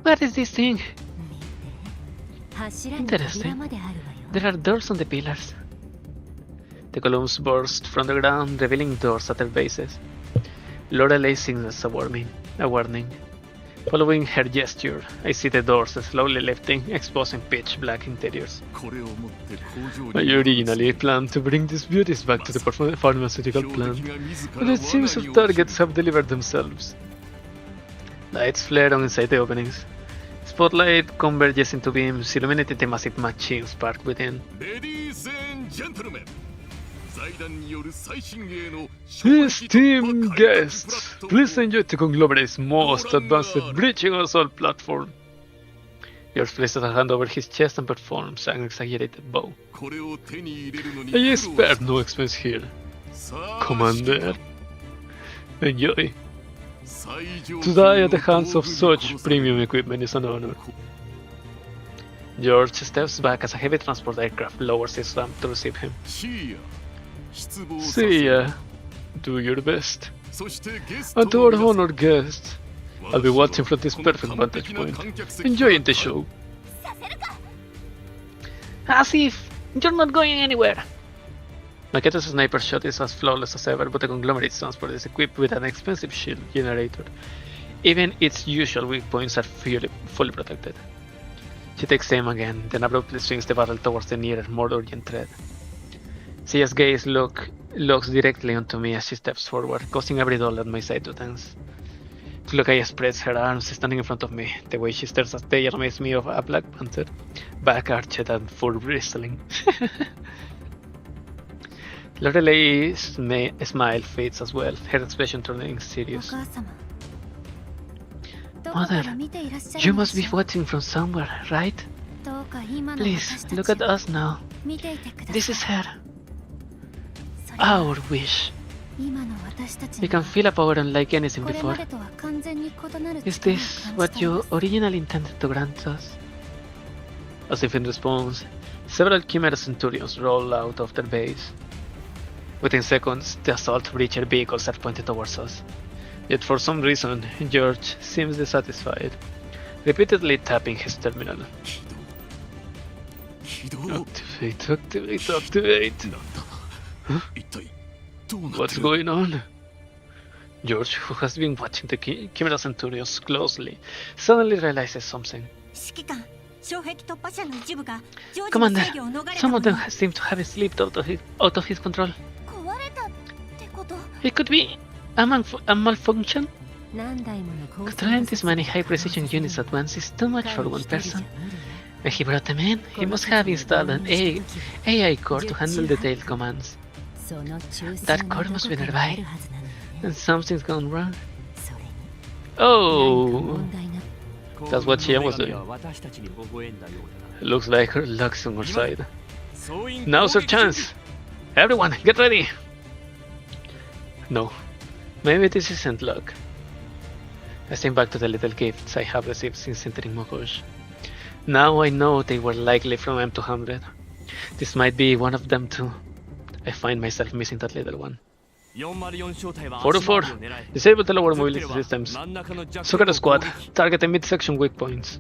What is this thing? Interesting. There are doors on the pillars. The columns burst from the ground, revealing doors at their bases. Loreley signals a warning. Following her gesture, I see the doors slowly lifting, exposing pitch black interiors. I originally planned to bring these beauties back to the pharmaceutical plant, but it seems our targets have delivered themselves. Lights flare on inside the openings. Spotlight converges into beams, illuminating the massive machines parked within. Ladies and gentlemen, Esteemed guests, please enjoy the conglomerate's most advanced breaching assault platform. Yours places a hand over his chest and performs an exaggerated bow. I spared no expense here, Commander. Enjoy. To die at the hands of such premium equipment is an honor. George steps back as a heavy transport aircraft lowers its ramp to receive him. See ya. Do your best. And to our honored guests, I'll be watching from this perfect vantage point, enjoying the show. As if you're not going anywhere. Maquette's sniper shot is as flawless as ever, but the conglomerate's transport is equipped with an expensive shield generator. Even its usual weak points are fully protected. She takes aim again, then abruptly swings the barrel towards the nearer, more urgent threat. Sia's gaze looks directly onto me as she steps forward, causing every doll at my side to tense. Klukai spreads her arms, standing in front of me. The way she stares at me reminds me of a black panther, back arched and full bristling. Loreley's smile fades as well, her expression turning serious. Mother, you must be watching from somewhere, right? Please, look at us now. This is her. Our wish. We can feel a power unlike anything before. Is this what you originally intended to grant us? As if in response, several Chimera Centurions roll out of their base. Within seconds, the assault breacher vehicles are pointed towards us. Yet for some reason, George seems dissatisfied, repeatedly tapping his terminal. Activate. Huh? What's going on? George, who has been watching the Chimera Centurions closely, suddenly realizes something. Commander, some of them seem to have slipped out of his control. It could be A malfunction? Controlling this many high-precision units at once is too much for one person. When he brought them in, he must have installed an AI core to handle detailed commands. That core must be nearby. And something's gone wrong. Oh! That's what Cheyanne was doing. Looks like her luck's on her side. Now's our chance! Everyone, get ready! No. Maybe this isn't luck. I think back to the little gifts I have received since entering Mokosh. Now I know they were likely from M200. This might be one of them too. I find myself missing that little one. 404, disable the lower mobility systems. Soccer squad, target the midsection weak points.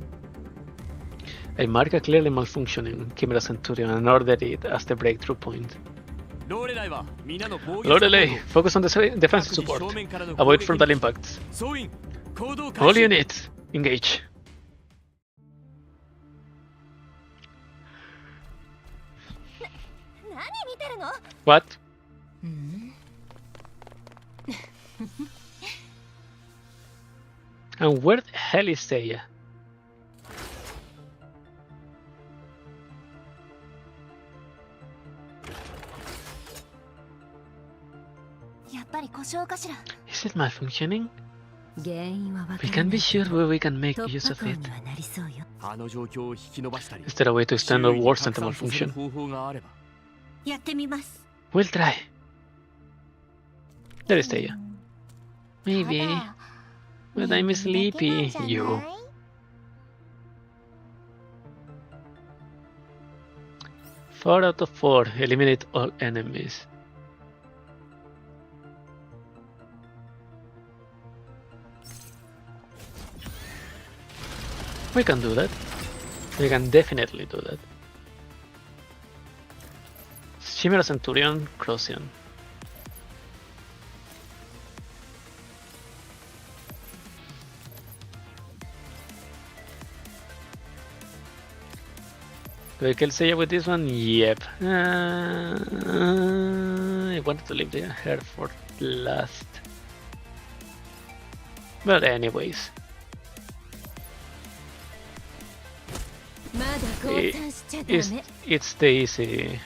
I mark a clearly malfunctioning Chimera Centurion and order it as the breakthrough point. Loreley, focus on the defensive support. Avoid frontal impacts. All units, engage. What? And where the hell is Seiya? Is it malfunctioning? We can be sure where we can make use of it. Is there a way to extend or worsen the malfunction? We'll try. There is Seiya. Maybe. But I'm sleepy. You. Four out of 4. Eliminate all enemies. We can do that. We can definitely do that. Chimera Centurion, Crossian. Do I kill Seiya with this one? Yep. I wanted to leave the hair for last. But anyways. It's the easy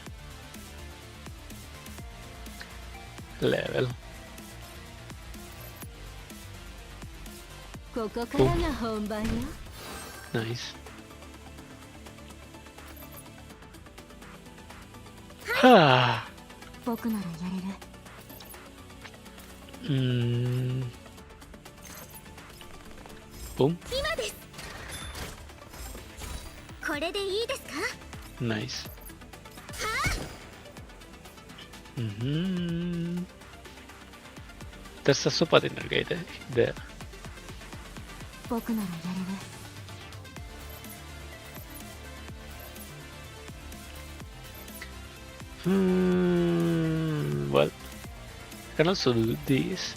level. Boom. Nice. Ah. Boom. Nice. There's a super dinner gate there. Well, I can also do this.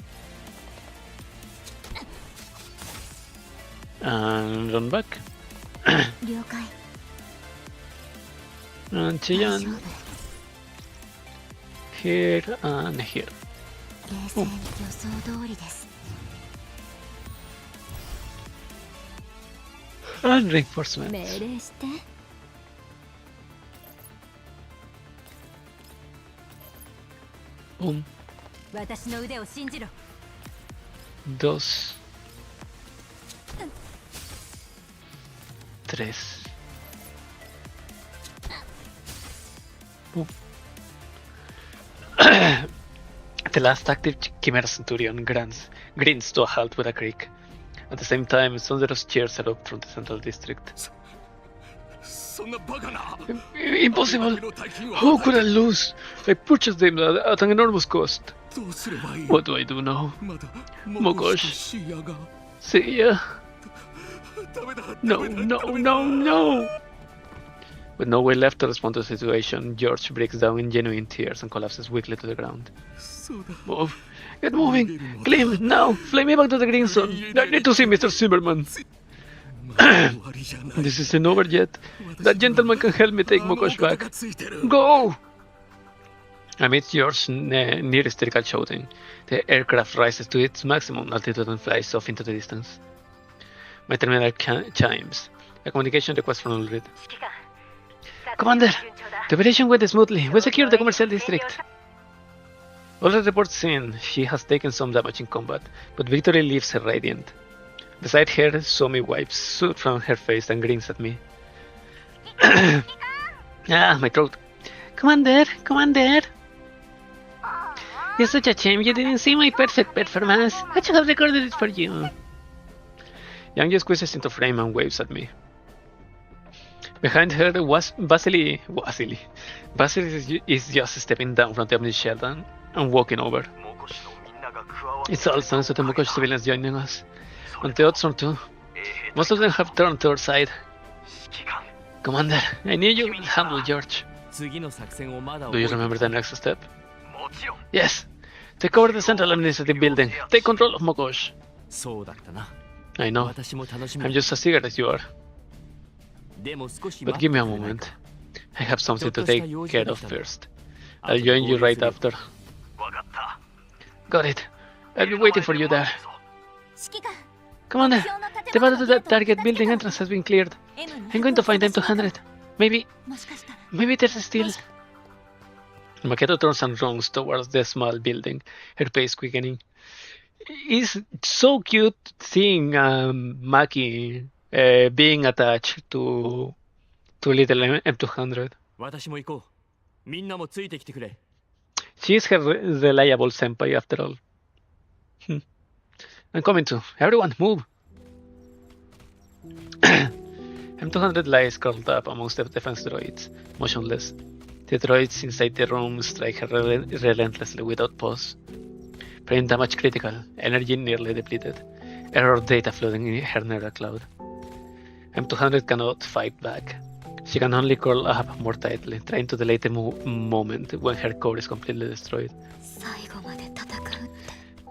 And run back. And Cheyanne. Here and here. Boom. And reinforcements. Boom. 2 3. Boom. The last active Chimera Centurion grins to a halt with a creak. At the same time, thunderous cheers erupt from the central district. Impossible! How could I lose? I purchased them at an enormous cost. What do I do now? Mokosh. Seiya. No! With no way left to respond to the situation, George breaks down in genuine tears and collapses weakly to the ground. Move! Get moving! Gleam, now! Fly me back to the green zone! I need to see Mr. Zimmerman! This isn't over yet. That gentleman can help me take Mokosh back. Go! Amid George's near hysterical shouting, the aircraft rises to its maximum altitude and flies off into the distance. My terminal chimes. A communication request from Ulrich. Commander, the operation went smoothly. We secured the commercial district. Ulrich reports in. She has taken some damage in combat, but victory leaves her radiant. Beside her, Somi wipes soot from her face and grins at me. My throat. Commander! It's such a shame you didn't see my perfect performance. I should have recorded it for you. Yang squeezes into frame and waves at me. Behind her was Vasily. Vasily is just stepping down from the omniscient and walking over. It's all thanks to the Mokosh civilians joining us. And the odds are too. Most of them have turned to our side. Commander, I knew you would handle George. Do you remember the next step? Yes. Take over the central administrative building. Take control of Mokosh. I know. I'm just as eager as you are. But give me a moment. I have something to take care of first. I'll join you right after. Got it. I'll be waiting for you there. Commander, the battle to the target building entrance has been cleared. I'm going to find M200. Maybe there's still... Maketo turns and runs towards the small building, her pace quickening. It's so cute seeing Maki being attached to little M200. She is her reliable senpai after all. I'm coming too. Everyone, move! M200 lies curled up amongst the defense droids, motionless. The droids inside the room strike her relentlessly without pause. Brain damage critical, energy nearly depleted, error data flooding in her neural cloud. M200 cannot fight back. She can only curl up more tightly, trying to delay the moment when her core is completely destroyed.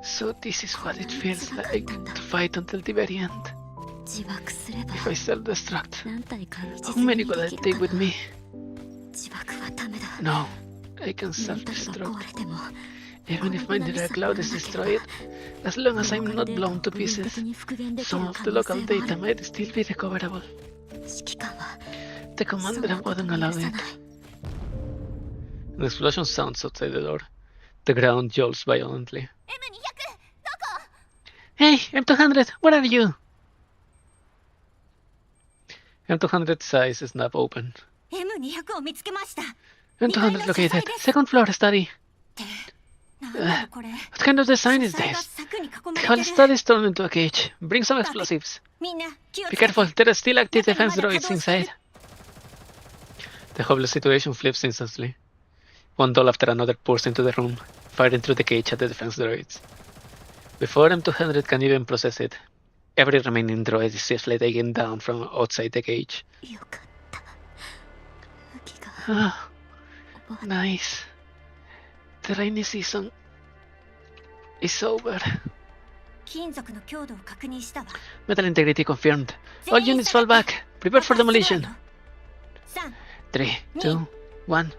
So this is what it feels like to fight until the very end. If I self-destruct, how many could I take with me? No, I can self-destruct. Even if my neural cloud is destroyed, as long as I'm not blown to pieces, some of the local data might still be recoverable. The commander wouldn't allow it. An explosion sounds outside the door. The ground jolts violently. Hey, M200, where are you? M200's eyes snap open. M200 located. Second floor study. What kind of design is this? The whole study is turned into a cage. Bring some explosives. Be careful, there are still active defense droids inside. The whole situation flips instantly. One doll after another pours into the room, firing through the cage at the defense droids. Before M200 can even process it, every remaining droid is safely taken down from outside the cage. Ah, nice. The rainy season is over. Metal integrity confirmed. All units fall back. Prepare for demolition. 3, 2, 1.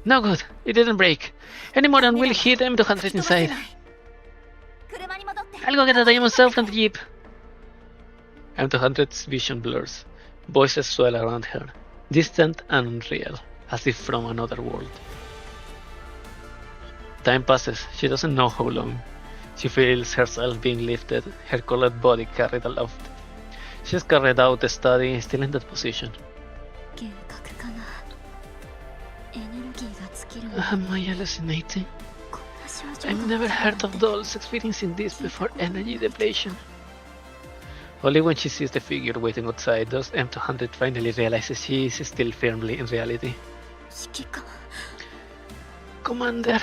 No good. It didn't break. Any more and we'll hit M200 inside. I'll go get a diamond cell from the jeep. M200's vision blurs. Voices swell around her, distant and unreal, as if from another world. Time passes. She doesn't know how long. She feels herself being lifted, her colored body carried aloft. She's carried out the study, still in that position. Am I hallucinating? I've never heard of dolls experiencing this before energy depletion. Only when she sees the figure waiting outside does M200 finally realizes she is still firmly in reality. Commander!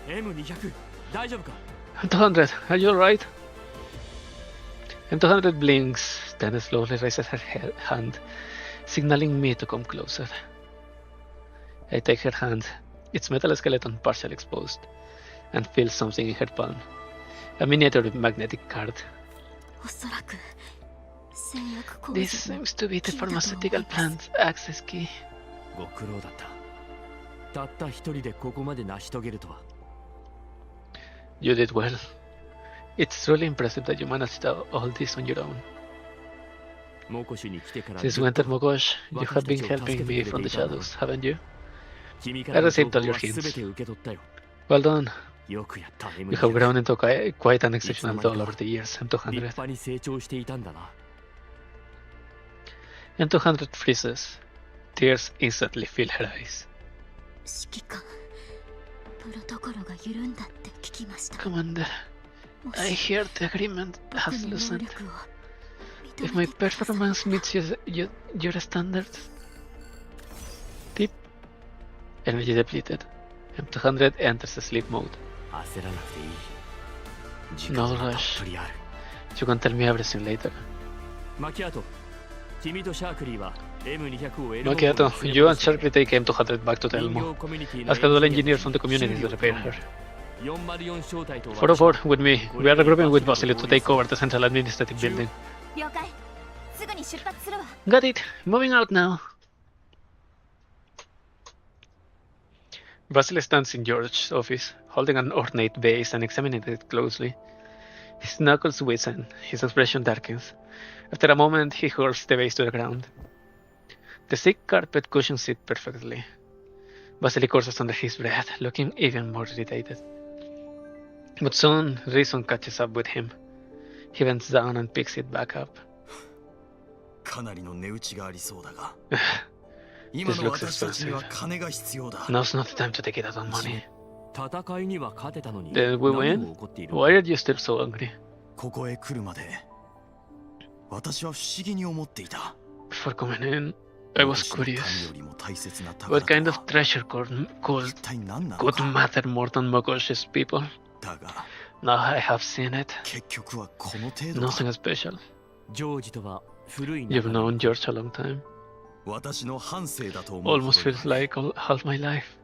M200, are you alright? M200 blinks, then slowly raises her hand, signaling me to come closer. I take her hand, its metal skeleton partially exposed, and feel something in her palm. A miniature magnetic card. This seems to be the pharmaceutical plant's access key. たった一人でここまで成し遂げるとは。You did well. It's truly impressive that you managed all this on your own. モコシに来てから Since we entered Mokosh, you have been helping me from the shadows, haven't you? I received all your hints. Well done. You have grown into quite an exceptional doll over the years, M200. M200 freezes. Tears instantly fill her eyes. Commander, I hear the agreement has loosened. If my performance meets your standards... Tip. Energy depleted. M200 enters sleep mode. No rush. You can tell me everything later. Macchiato, you and Sharkley take M200 back to Elmo. Ask all engineers from the community to repair her. 404 with me. We are regrouping with Vasily to take over the central administrative building. Got it. Moving out now. Vasily stands in George's office, holding an ornate vase and examining it closely. His knuckles wisen, his expression darkens. After a moment, he hurls the vase to the ground. The thick carpet cushions it perfectly. Vasily curses under his breath, looking even more irritated. But soon, reason catches up with him. He bends down and picks it back up. This looks expensive. Now's not the time to take it out on money. Did we win? Why are you still so angry? Before coming in, I was curious. What kind of treasure could matter more than Mogoshi's people? Now I have seen it. Nothing special. You've known George a long time. Almost feels like half my life.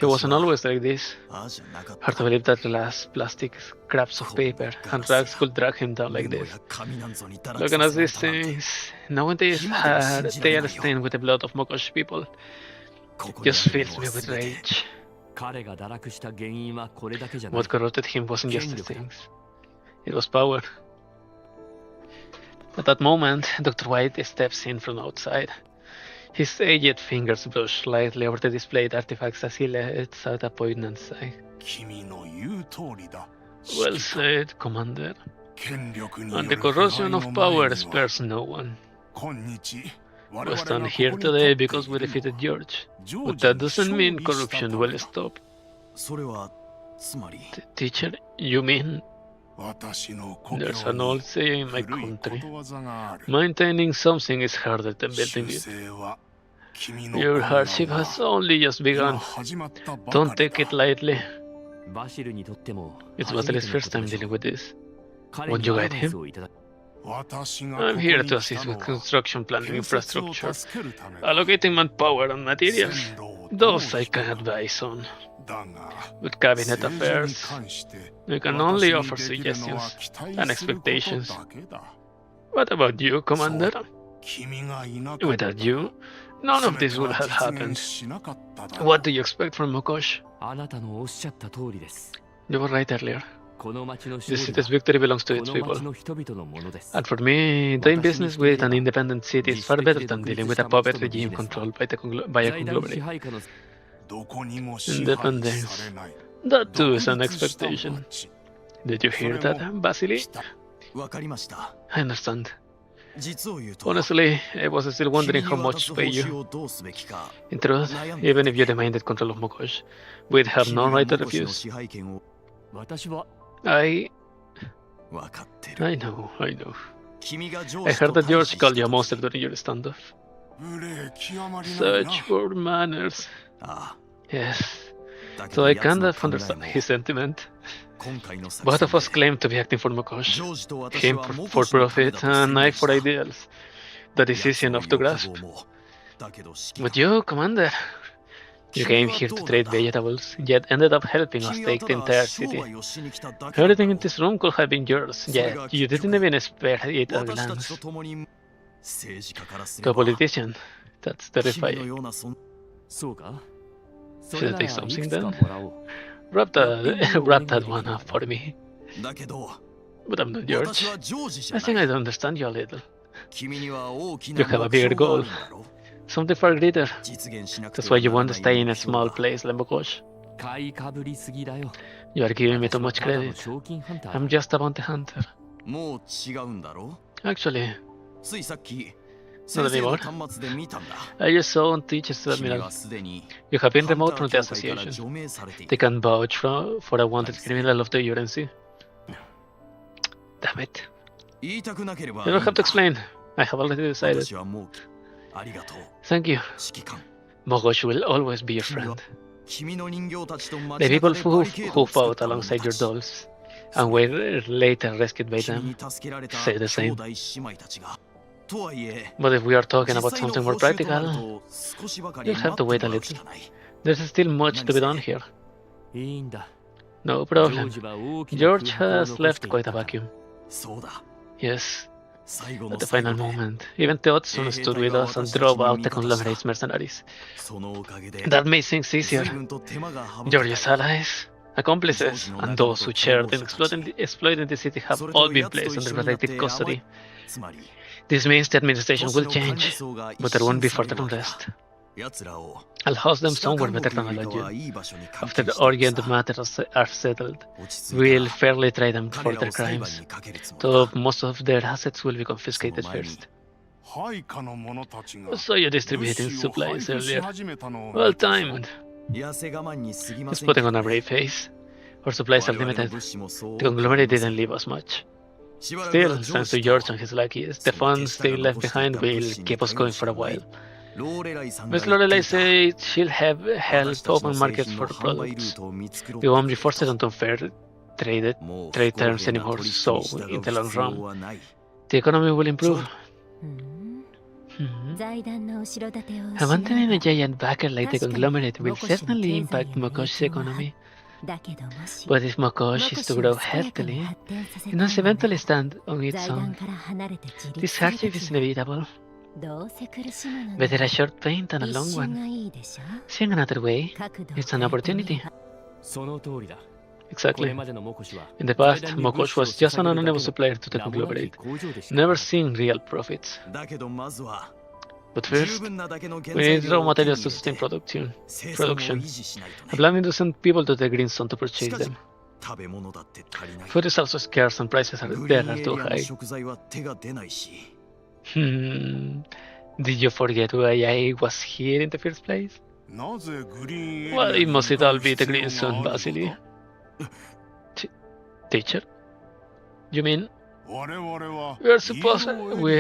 He wasn't always like this. Hard to believe that last plastic scraps of paper and rags could drag him down like this. Looking at these things, nowadays they are stained with the blood of Mokosh people. Just fills me with rage. What corrupted him wasn't just the things. It was power. At that moment, Dr. White steps in from outside. His aged fingers brush lightly over the displayed artifacts as he lets out a poignant sigh. Well said, Commander. And the corrosion of power spares no one. We stand here today because we defeated George, but that doesn't mean corruption will stop. Teacher, you mean? There's an old saying in my country. Maintaining something is harder than building it. Your hardship has only just begun. Don't take it lightly. It's Vasily's first time dealing with this. Won't you guide him? I'm here to assist with construction planning infrastructure, allocating manpower and materials. Those I can advise on. With cabinet affairs, we can only offer suggestions and expectations. What about you, Commander? Without you, none of this would have happened. What do you expect from Mokosh? You were right earlier. This city's victory belongs to its people. And for me, doing business with an independent city is far better than dealing with a puppet regime controlled by a conglomerate. Independence. That too is an expectation. Did you hear that, Vasily? I understand. Honestly, I was still wondering how much to pay you. In truth, even if you demanded control of Mokosh, we'd have no right to refuse. I know. I heard that George called you a monster during your standoff. Such poor manners. Yes, so I kind of understand his sentiment. Both of us claim to be acting for Mokosh. Him for profit, and I for ideals. That is easy enough to grasp. But you, Commander, you came here to trade vegetables, yet ended up helping us take the entire city. Everything in this room could have been yours, yet you didn't even spare it at a glance. To a politician, that's terrifying. Should I take something then? Wrap that one up for me. だけど But I'm not 私 George. はジョージじ I ゃない think I understand you a little. 君には大き You な have a 目 bigger 標があ goal. るんだろ Something far greater. 実現しなくて That's は why you なら want な to い stay in a 目標 small が place, Lembokosh. 買いかぶりすぎだよ。 You are giving me too much 私はただの credit. 賞金ハンター I'm just a bounty hunter. もう違うんだろ Actually, ついさっき Not 先生の anymore. 端末で見たんだ I just saw on Teacher's 君 Terminal. はすでに You have been ハンタ removed from ー the 協会から association. 除名されてい They る can vouch for a wanted criminal of the urgency. Damn it. 言いたくなければ You don't have to explain. I have already decided. 私はもうありがとう Thank you. 指揮官 Mogosh will always be your 君は friend. 君の人形たちと The 街 people 中でバリケード who を作っ fought た者 alongside た your ち dolls and were later rescued by 君 them に助けられた say 兄 the same. 弟姉妹たちがとはいえ But if we are talking 実 about 際の something 報 more 酬となる practical, と少しばかり you'll 待 have っ to て wait a もらうし little. かない There's still much to be done here. いいんだ。 No ジョー problem. ジは大きな George 空白を has 残 left してい quite た a vacuum. そうだ Yes, 最後 at の the 最 final 後で moment. Even Teotsun stood with us and drove out the conglomerate's mercenaries. そのおかげで That made things easier. 随分と手間が省けた George's allies, accomplices, and those who shared in exploiting the city have それ all と been 奴と placed 一 under 緒になって protective custody. つまり This means the administration 都 will 市の管理 change, 層が一 but there won't be 新され further るわけだ unrest. 奴らを I'll house them 北 somewhere 韓 better 国 than よりかは Alleged. いい場所に監 After 禁 the しておく Orient さ matters are settled, 落ち着いた we'll ら fairly try them for 彼ら their を裁判 crimes. にかけるつもり So だ most of their assets will be confiscated その前に first. 配下の者たちが So you distributing 物資を配 supplies 布し earlier. 始めたのを Well 見たぞ timed. 痩せ我慢に過ぎま He's せんけ putting ど on a ね brave face. Our supplies are 我々の limited. 物資もそう The conglomerate didn't leave us much. しばらくは Still, ジョー thanks to ジ George と and his lackeys, the funds they left behind will keep us going for a while. ローレライさんが Miss 言って Loreley いた said she'll have 私 help たちの open 製 markets 品 for の the 販売ル products. ートを見繕 We won't be って forced くれ onto fair trade もう trade 不公 terms 平な anymore, 取引 so に従 in う the 必 long 要 run, はない the economy will improve. ふん Hmm. 財団の後ろ盾を失 Abandoning a えば giant backer like the conglomerate will certainly impact Mokosh's economy. だけどもし But if Mokosh is to grow モコシを健やかに healthily, 発展させ it たいの must なら eventually stand on its 財団 own. から離れて自立 This する hardship べ is き inevitable. どうせ苦しむのな Better ら a short pain than a 一 long 瞬 one. がいいでしょ Seeing another way, 角度を it's an 変えてみ opportunity. ればその通りだ。こ Exactly. れまでのモコシは In the past, 財団に物 Mokosh was 資を just an 捧げるだけ anonymous の supplier to the 名もなき conglomerate, 工場でした never seeing real profits. だけどまずは But 十 first, 分なだけの原 we 材 need 料 raw を手に materials 入 to sustain れて production. 生産を production. 維持しないと I'm ね planning to send people to the Greenstone to し purchase かし them. 食べ物だって足りない Food is also scarce and prices are グリ there ーン are エ too リアの high. 食材は手が出ないし Did you forget why I was here in the first place? なぜグリーンエリア Why に must it 向か all う be the 必要があるの Greenstone, か Vasily? Teacher? You mean 我々は we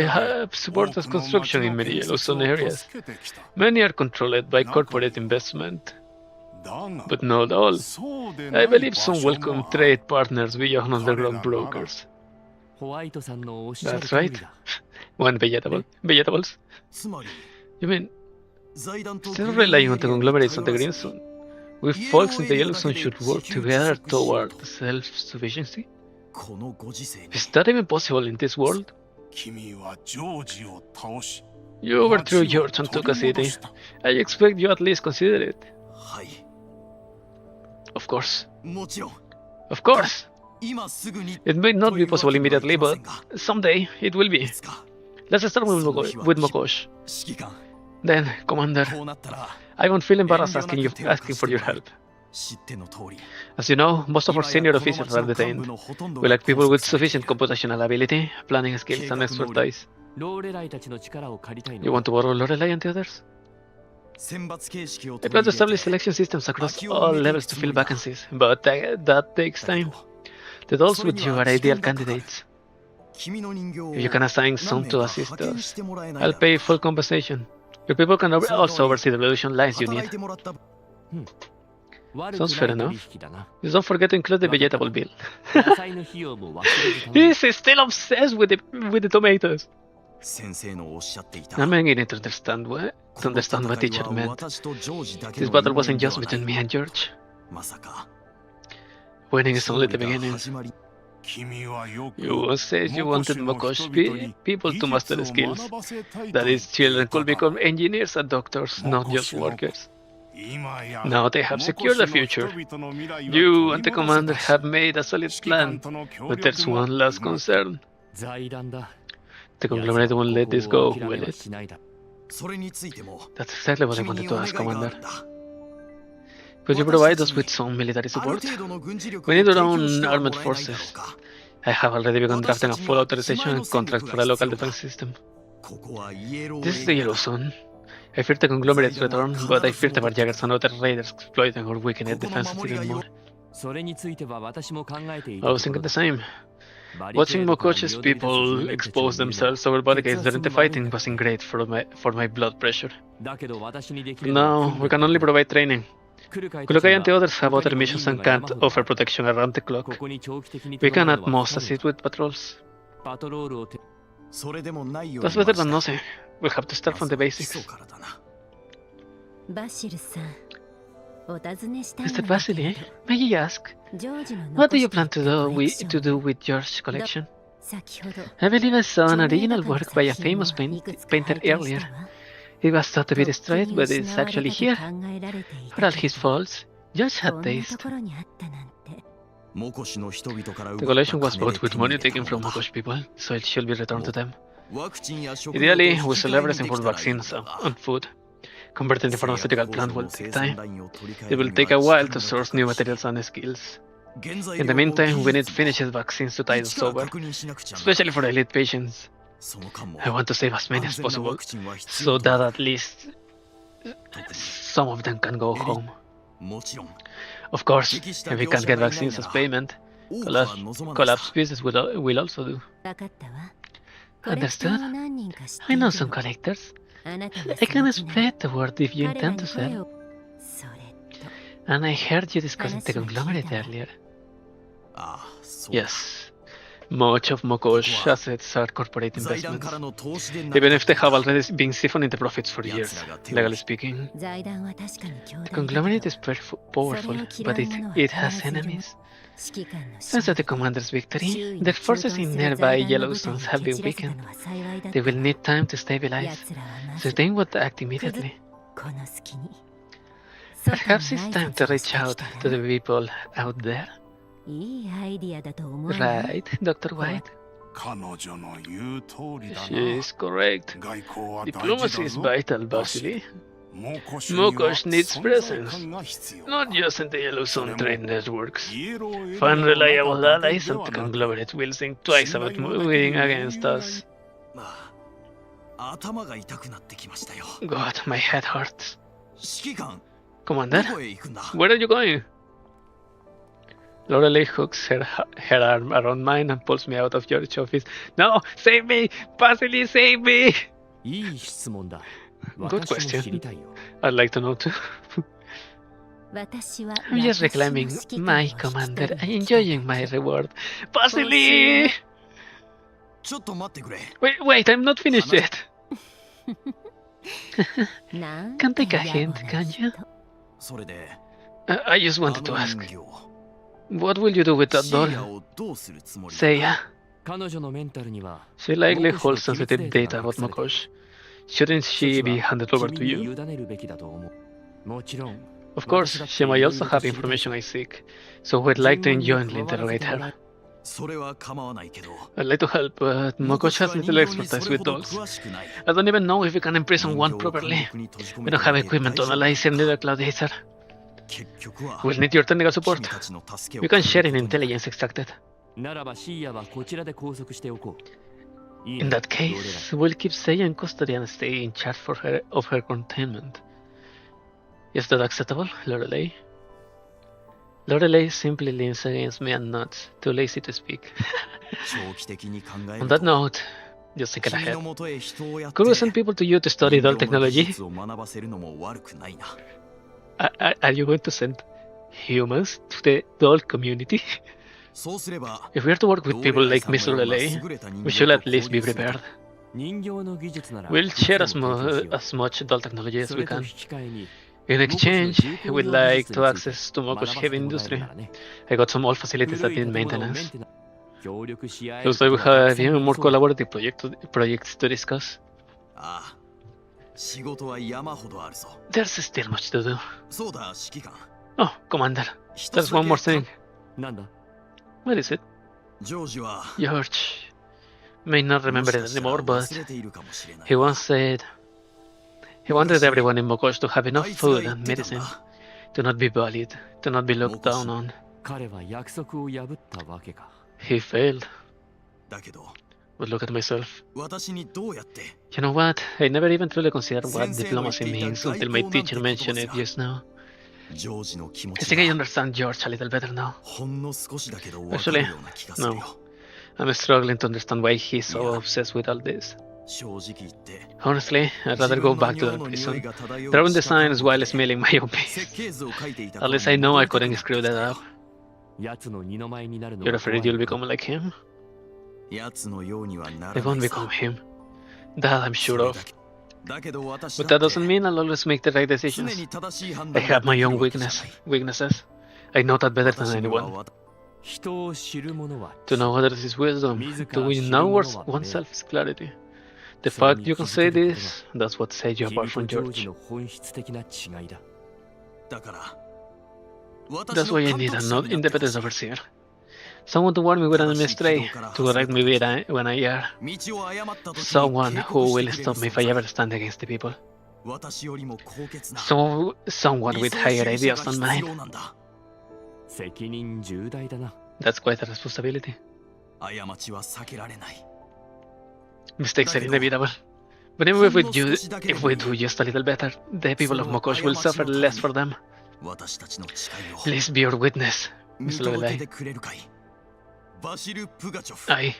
have supported construction in many Yellowstone areas. Many are controlled by corporate investment, だが but not all. そうでな I い場 believe some 所も welcome ある trade partners beyond underground brokers. ホワイトさんのおっしゃる That's 通り right. だ。 One vegetables. つまり You mean 財団と instead グ of リーンエ relying リア on the に conglomerates on the 頼らず Greenstone, we folks in the Yellowstone should work together toward self-sufficiency? このご時世に Is that even possible in this world? 君はジョージを倒し You overthrew George and took a city. I expect you at least consider it. はい Of course. もちろん Of course. 今すぐに It may not と be いうわ possible けにはい immediately, きませ but んが someday it will い be. つか Let's start with Mokosh. 指揮官 Then, Commander, こうなったら I won't feel embarrassed asking for your help. 知っての通り As you know, most of our 今 senior やこの officers 町 are の幹部 detained. のほとんど We が like people 拘 with 束されてい sufficient る computational ability, planning skills, and expertise. ローレライたちの力を借りたい You の want to borrow Loreley and the others? 選抜形式を I 取 plan り to 入れ establish て selection systems across all levels to fill vacancies, but that takes time. The dolls with you are ideal candidates. 君の人形を If you can assign 何 some 名 to か assist 派遣 us, してもらえない I'll だろう pay か full compensation. Your people can also oversee the revolution lines you 働い need. てもらった 悪 Sounds く fair ない enough. 取引だな。 Just don't forget to include the vegetable bill. 野菜の費用も忘れず頼む He's still obsessed with the tomatoes. 先生のおっしゃっていた I'm beginning to understand what この teacher 戦い meant. は私とジョージだけ This の battle 因縁 wasn't で just はない between me and George. まさか Winning is 勝 only 利 the が beginning. 始まり 君はよく You said you モコ wanted シの Mokosh 人々に people to master the 技術を skills. 学ばせたいと That 言っ his てい children た could が become engineers and doctors, not just workers. Now they have secured the future. You and the commander have made a solid plan, but there's one last concern. 財団だ。 The conglomerate won't let this go, will it? それについても That's exactly what I 君 wanted に to お願 ask, いがあ Commander. るんだ。 Could you provide us with some military ある support? 程度の軍事力を We need 提 our 供し own ては armed もらえないだろ forces. うか。 I have already begun drafting a full authorization and contract for a local defense system. ここはイエロー This is the エリア yellow だ。 zone. I fear the conglomerate's return, but I fear the Varjaggers and other raiders exploiting or weakening defenses even more. それについては私も考えてい I た was thinking the same. Watching Mokosh's people expose themselves over barricades during the fighting wasn't great for my blood pressure. だけど私にでき But るのは now, we can only provide training. 来る会 Kurokai and the は others have other missions and can't offer protection around the こ clock. こに長期的に We 留 can ま at るのは most 不可能 assist with patrols. パトロールをてそれでもないよう That's に better ま than した nothing. We'll have to start from the まずは基 basics. 礎からだな。バシルさん、お尋ねしたい Mr. のだけ Vasily, ど、 may I ask, ジョージの what do 残 you して plan い to った do コレクション to do with George's collection? 先ほど I believe I saw an 著名 original 画家の work by a 作品を famous いくつか painter 拝見した earlier. わ。 It was thought to be とっく destroyed, に but 失 it's われた actually と here. 考えられてい For た all け his ど、 faults, George こ had んなと taste. ころにあったなんて。モコシの人々から The 奪った collection was 金 bought で with 手に入 money れた taken も from のだ。 Mokosh people, so it should be returned to them. ワクチンや食料と Ideally, 引き we 換 sell えに everything で for きたらいいの vaccines だが and food. Converting the 製薬 pharmaceutical 工 plant 場 will の生 take 産 time. ラインを取り替 It える will に take a は while 時 to 間 source が new かかるし materials and skills. 原材 In the 料も技 meantime, we need 術も finished vaccines to tide 一 us から over, 確認しなくちゃな。 especially for elite patients. その間も I want to save as many 安 as 全なワ possible, クチンは必 so 要と that なる。 at least 特に some of them can go home. もちろん Of course, if we can't get vaccines as payment, 多くは望まない collapse さ。 pieces will also do. わかったわ。コレクタ Understood? ーを何人か知って I い know る some の。 collectors. あなたが I can その気なら spread the word if you 彼ら intend に to 声 sell. を。それと、 And I heard you discussing the 話は聞いたわ。 conglomerate earlier. ああ、そうだ。 Yes. Much of Mokosh assets are corporate 財団 investments, からの投資で even if they have already been siphoning the profits for years, legally speaking. 財団は確かに強 The 大だ conglomerate け is ど、 very powerful, but it has enemies. 指揮官の Since the commander's victory, the forces in nearby Yellow Zones have been weakened. They will need time to stabilize, 奴らはま so ず they would act immediately. この隙に Perhaps it's time to reach out to the people out there. いいアイディアだと思うわ。 Right, Dr. White? 彼女の言う通りだ She な。 is correct. 外交は大 Diplomacy 事 is だぞ。 vital, Vasily. モコシ Mokosh には needs 存在 presence, 感が必要だ。 not just in the Yellow Zone trade networks. イエローエリア Find の reliable 中だけ allies で and は the なく conglomerate will think twice about moving against us. まあ、頭が痛くなってきましたよ。 God, my head hurts. 指揮官、ど Commander, こへ行くんだ？ where are you going? Loreley hooks her arm around mine and pulls me out of George's office. No, save me! Vasily, save me! いい質問だ。 Good 私も question. 知りたいよ。 I'd like to know too. 私は I'm just 私の reclaiming 指揮官を my 引き取 commander る and べきだ enjoying my reward. Vasily! ちょっと待ってくれ。 Wait, I'm not finished yet. なん Can't て take a 野 hint, 暮な can 人 you? それで、 I just あ wanted to の ask. 人形、 What will you do with that シーヤ doll? をどうするつもりだ？ Seiya. 彼女のメンタルには She likely Mokosh holds の機密 sensitive データ data が about 隠されている。 Mokosh. Shouldn't she 一つ be は handed over 君 to に you? 委ねるべきだと思う。もちろん、 Of course, she may also have information I seek, so we'd like to genuinely interrogate her. それは構わないけど、 I'd like to help, but Mokosh has little expertise with dolls. 詳しくない。 I don't even know if we can imprison one properly. We don't have equipment to analyze her neither cloud hazer. 結局は We'll need your technical 君 support. たちの助けを We can share in 借りることになる。 intelligence extracted. ならばシーヤはこちらで拘束しておこう。いい In ね that case, we'll keep Seiya in custody and stay in charge of her containment. Is that acceptable, Loreley? Loreley simply leans against me and nods, too lazy to speak. 長期的に考え On る that と、 note, just thinking 君 ahead. のもとへ人をやって、 Could we send people to you to study doll 人形の技 technology? 術を学ばせるのも悪くないな。 Are you going to send humans to the doll community? そうすれば、 If we are to work with people like ローレイさ Miss んのような Loreley, 優れた人 we 形 should と at least be 交流する prepared. 人形の技術なら We'll share いつでも提供しよう as much doll technology as そ we れと can. 引き換えに In exchange, we'd like to 学 access to ば Moko's せて heavy もらえ industry. るならね。 I got some old facilities that 古い need 建物をメン maintenance. テナンス協力し合える Looks like we ことはたく have さん even あり more そうだ。 collaborative projects to discuss. ああ、仕事は山ほどあるぞ。 There's still much to do. そうだ、指揮官。 Oh, Commander. There's one more thing. なんだ What is it? ジョージは George may not も remember し it かしたら anymore, but 忘れているかもしれない he once said he wanted everyone in Mokosh to have あ enough いつが food 言っ and てたん medicine だ。 to not be bullied, to not be looked down on. 彼は約束を破ったわけか He failed. だけど But look at myself. 私にどうやって You know what? I never even truly considered what Sensei diplomacy no means ittei until my gaitō teacher nante mentioned it kotoba just now. ジョージの気持 I ち think I が understand George a little better now. ほんの少しだけど分か Actually, るような気がするよ。 I'm struggling to understand why he's so Yeah. obsessed with all this. 正直言って Honestly, I'd rather go back to the prison, throw in the signs while smelling my own piss. 設計図を書いていた At least I know I couldn't screw that up. 奴の二の舞になるの You're は afraid 怖い you'll become like him? やつのようにはな I らな won't いさ become him. That I'm そ sure れ of. だけだけど私 But だ that って doesn't mean I'll always make the right 常 decisions. に正しい判 I 断が have my でき own るわけじゃない weaknesses. I know that better than 私には anyone. わ人を知る者は To know others is wisdom. To know oneself is clarity. The fact you can say this, that's what sets you 君 apart と from ジョージ George. の本質的な違いだだから That's why I need an independent overseer. Someone to warn me when I'm astray, to correct me when I err. 道を誤った時に Someone 警 who 告 will してくれ stop る me if I 存 ever 在 stand against the people. 私よりも高潔な Someone with 理想 higher 主義者 ideas が than 必要 mine. なんだ責任重大だな That's quite a responsibility. 過ちは避けられない Mistakes are inevitable. But even if we do just a little better, the people of Mokosh will suffer less for them. 私たちの誓いを Please be your witness, 見 Miss 届け Loreley. てくれるかいバシル・プガチョフ I,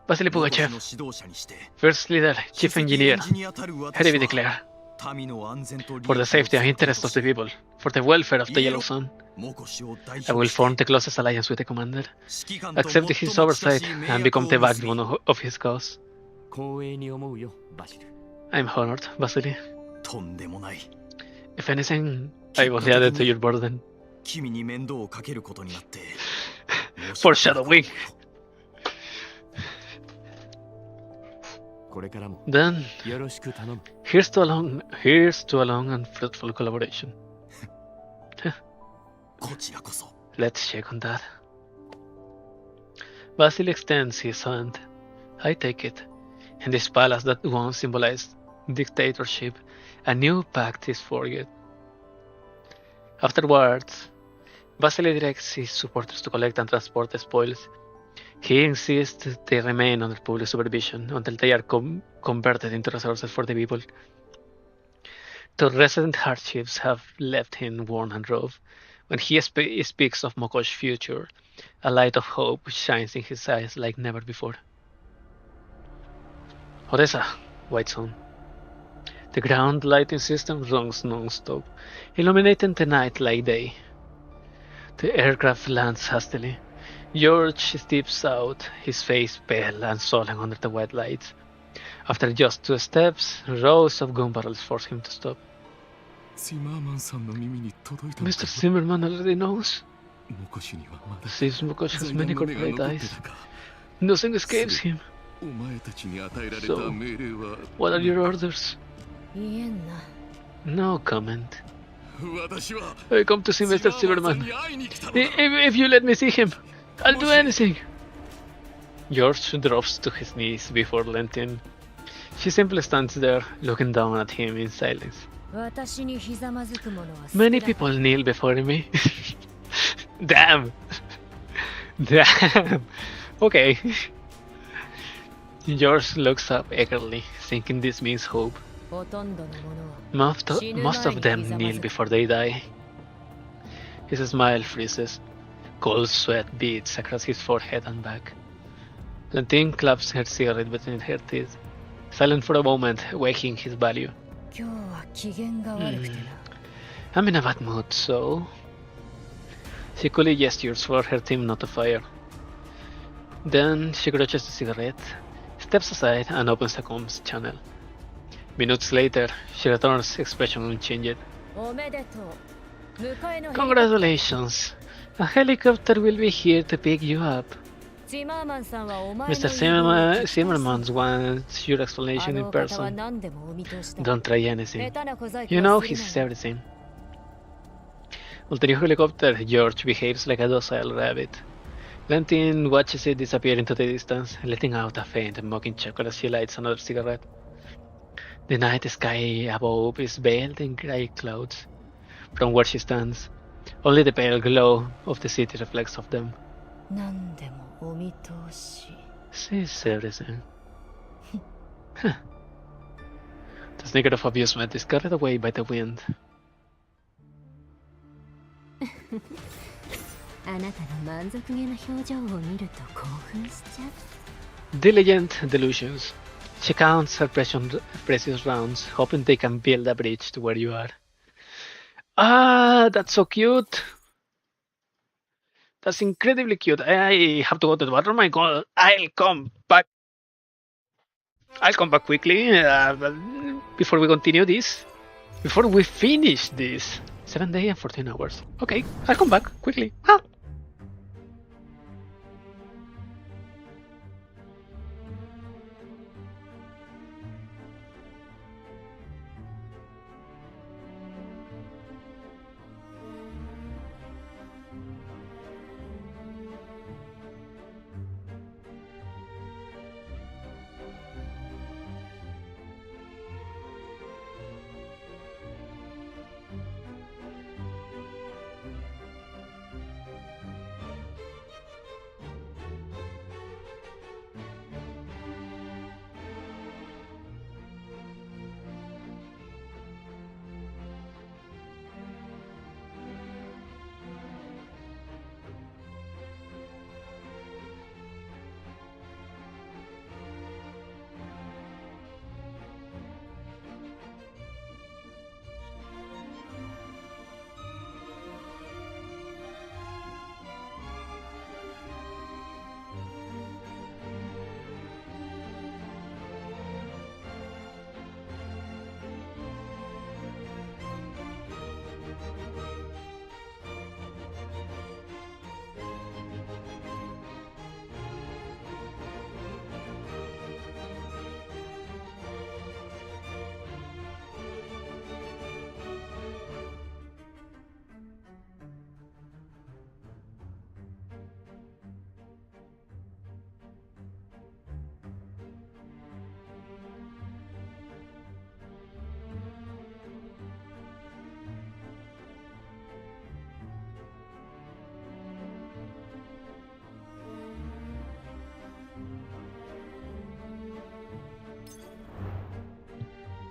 Vasily モコシ Pugachev, の指導者にして First Leader, Chief 首席 Engineer, エンジニアたる私 hereby は declare, 民の安全と利益 for the safety and を interest of the people, for the welfare of the Yellow Sun, モコシを代 I 表 will して form the closest alliance with the Commander, 指揮官と accept his 最も oversight, 近しい盟 and 約 become を the 結び backbone of his cause. 光栄に思うよバシル I'm honored, Vasily. とんでもない If anything, I was added to your burden. 君に面倒をかけることになって Foreshadowing. これからも Then, よろしく頼む here's to a long and fruitful collaboration. こちらこそ Let's shake on that. Vasily extends his hand. I take it. In this palace that once symbolized dictatorship, a new pact is forged. Afterwards, Vasily directs his supporters to collect and transport the spoils. He insists they remain under public supervision until they are converted into resources for the people. The recent hardships have left him worn and rough. When he speaks of Mokosh's future, a light of hope shines in his eyes like never before. Odessa, White Sun. The ground lighting system runs non-stop, illuminating the night like day. The aircraft lands hastily. George steps out, his face pale and sullen under the white lights. After just 2 steps, rows of gun barrels force him to stop. シマーマンさんの耳に届いたのか Mr. Zimmerman already knows. モコシにはまだ Sees Mokosh has many 残念な目 corporate が残っ eyes. てたか Nothing escapes him. お前たちに与えられた So, 命令は What are your orders? 言えんな No comment. 私は I come to see Mr. シマーマンさん Zimmerman. に会いに来たのだ If you let me see him, I'll do anything. George drops to his knees before Lentin. She simply stands there, looking down at him in silence. 私にひざまずく者は少 Many なか people kneel before me. Damn. Damm. Okay. George looks up eagerly, thinking this means hope. ほとんどの者は Most of them kneel before they die. His smile freezes. Cold sweat beads across his forehead and back. Lantine claps her cigarette between her teeth, silent for a moment, weighing his value. 今日は機嫌が悪くてな I'm in a bad mood, so... She coolly gestures for her team not to fire. Then she crunches the cigarette, steps aside and opens the comms channel. Minutes later, she returns, expression unchanged. おめでとう迎えの Congratulations! A helicopter will be here to pick you up. Mr. Zimmerman wants your explanation in person. Don't try anything. You know he sees everything. Ulterior helicopter, George behaves like a docile rabbit. Valentin watches it disappear into the distance, letting out a faint and mocking chuckle as she lights another cigarette. The night sky above is veiled in grey clouds. From where she stands, only the pale glow of the city reflects off them. Sees everything. Huh. The snicker of amusement is carried away by the wind. Diligent delusions. She counts her precious rounds, hoping they can build a bridge to where you are. Ah, that's so cute. That's incredibly cute. I have to go to the bathroom. I'll come back. I'll come back quickly before we continue this. Before we finish this. 7 days and 14 hours. Okay, I'll come back quickly. Ah.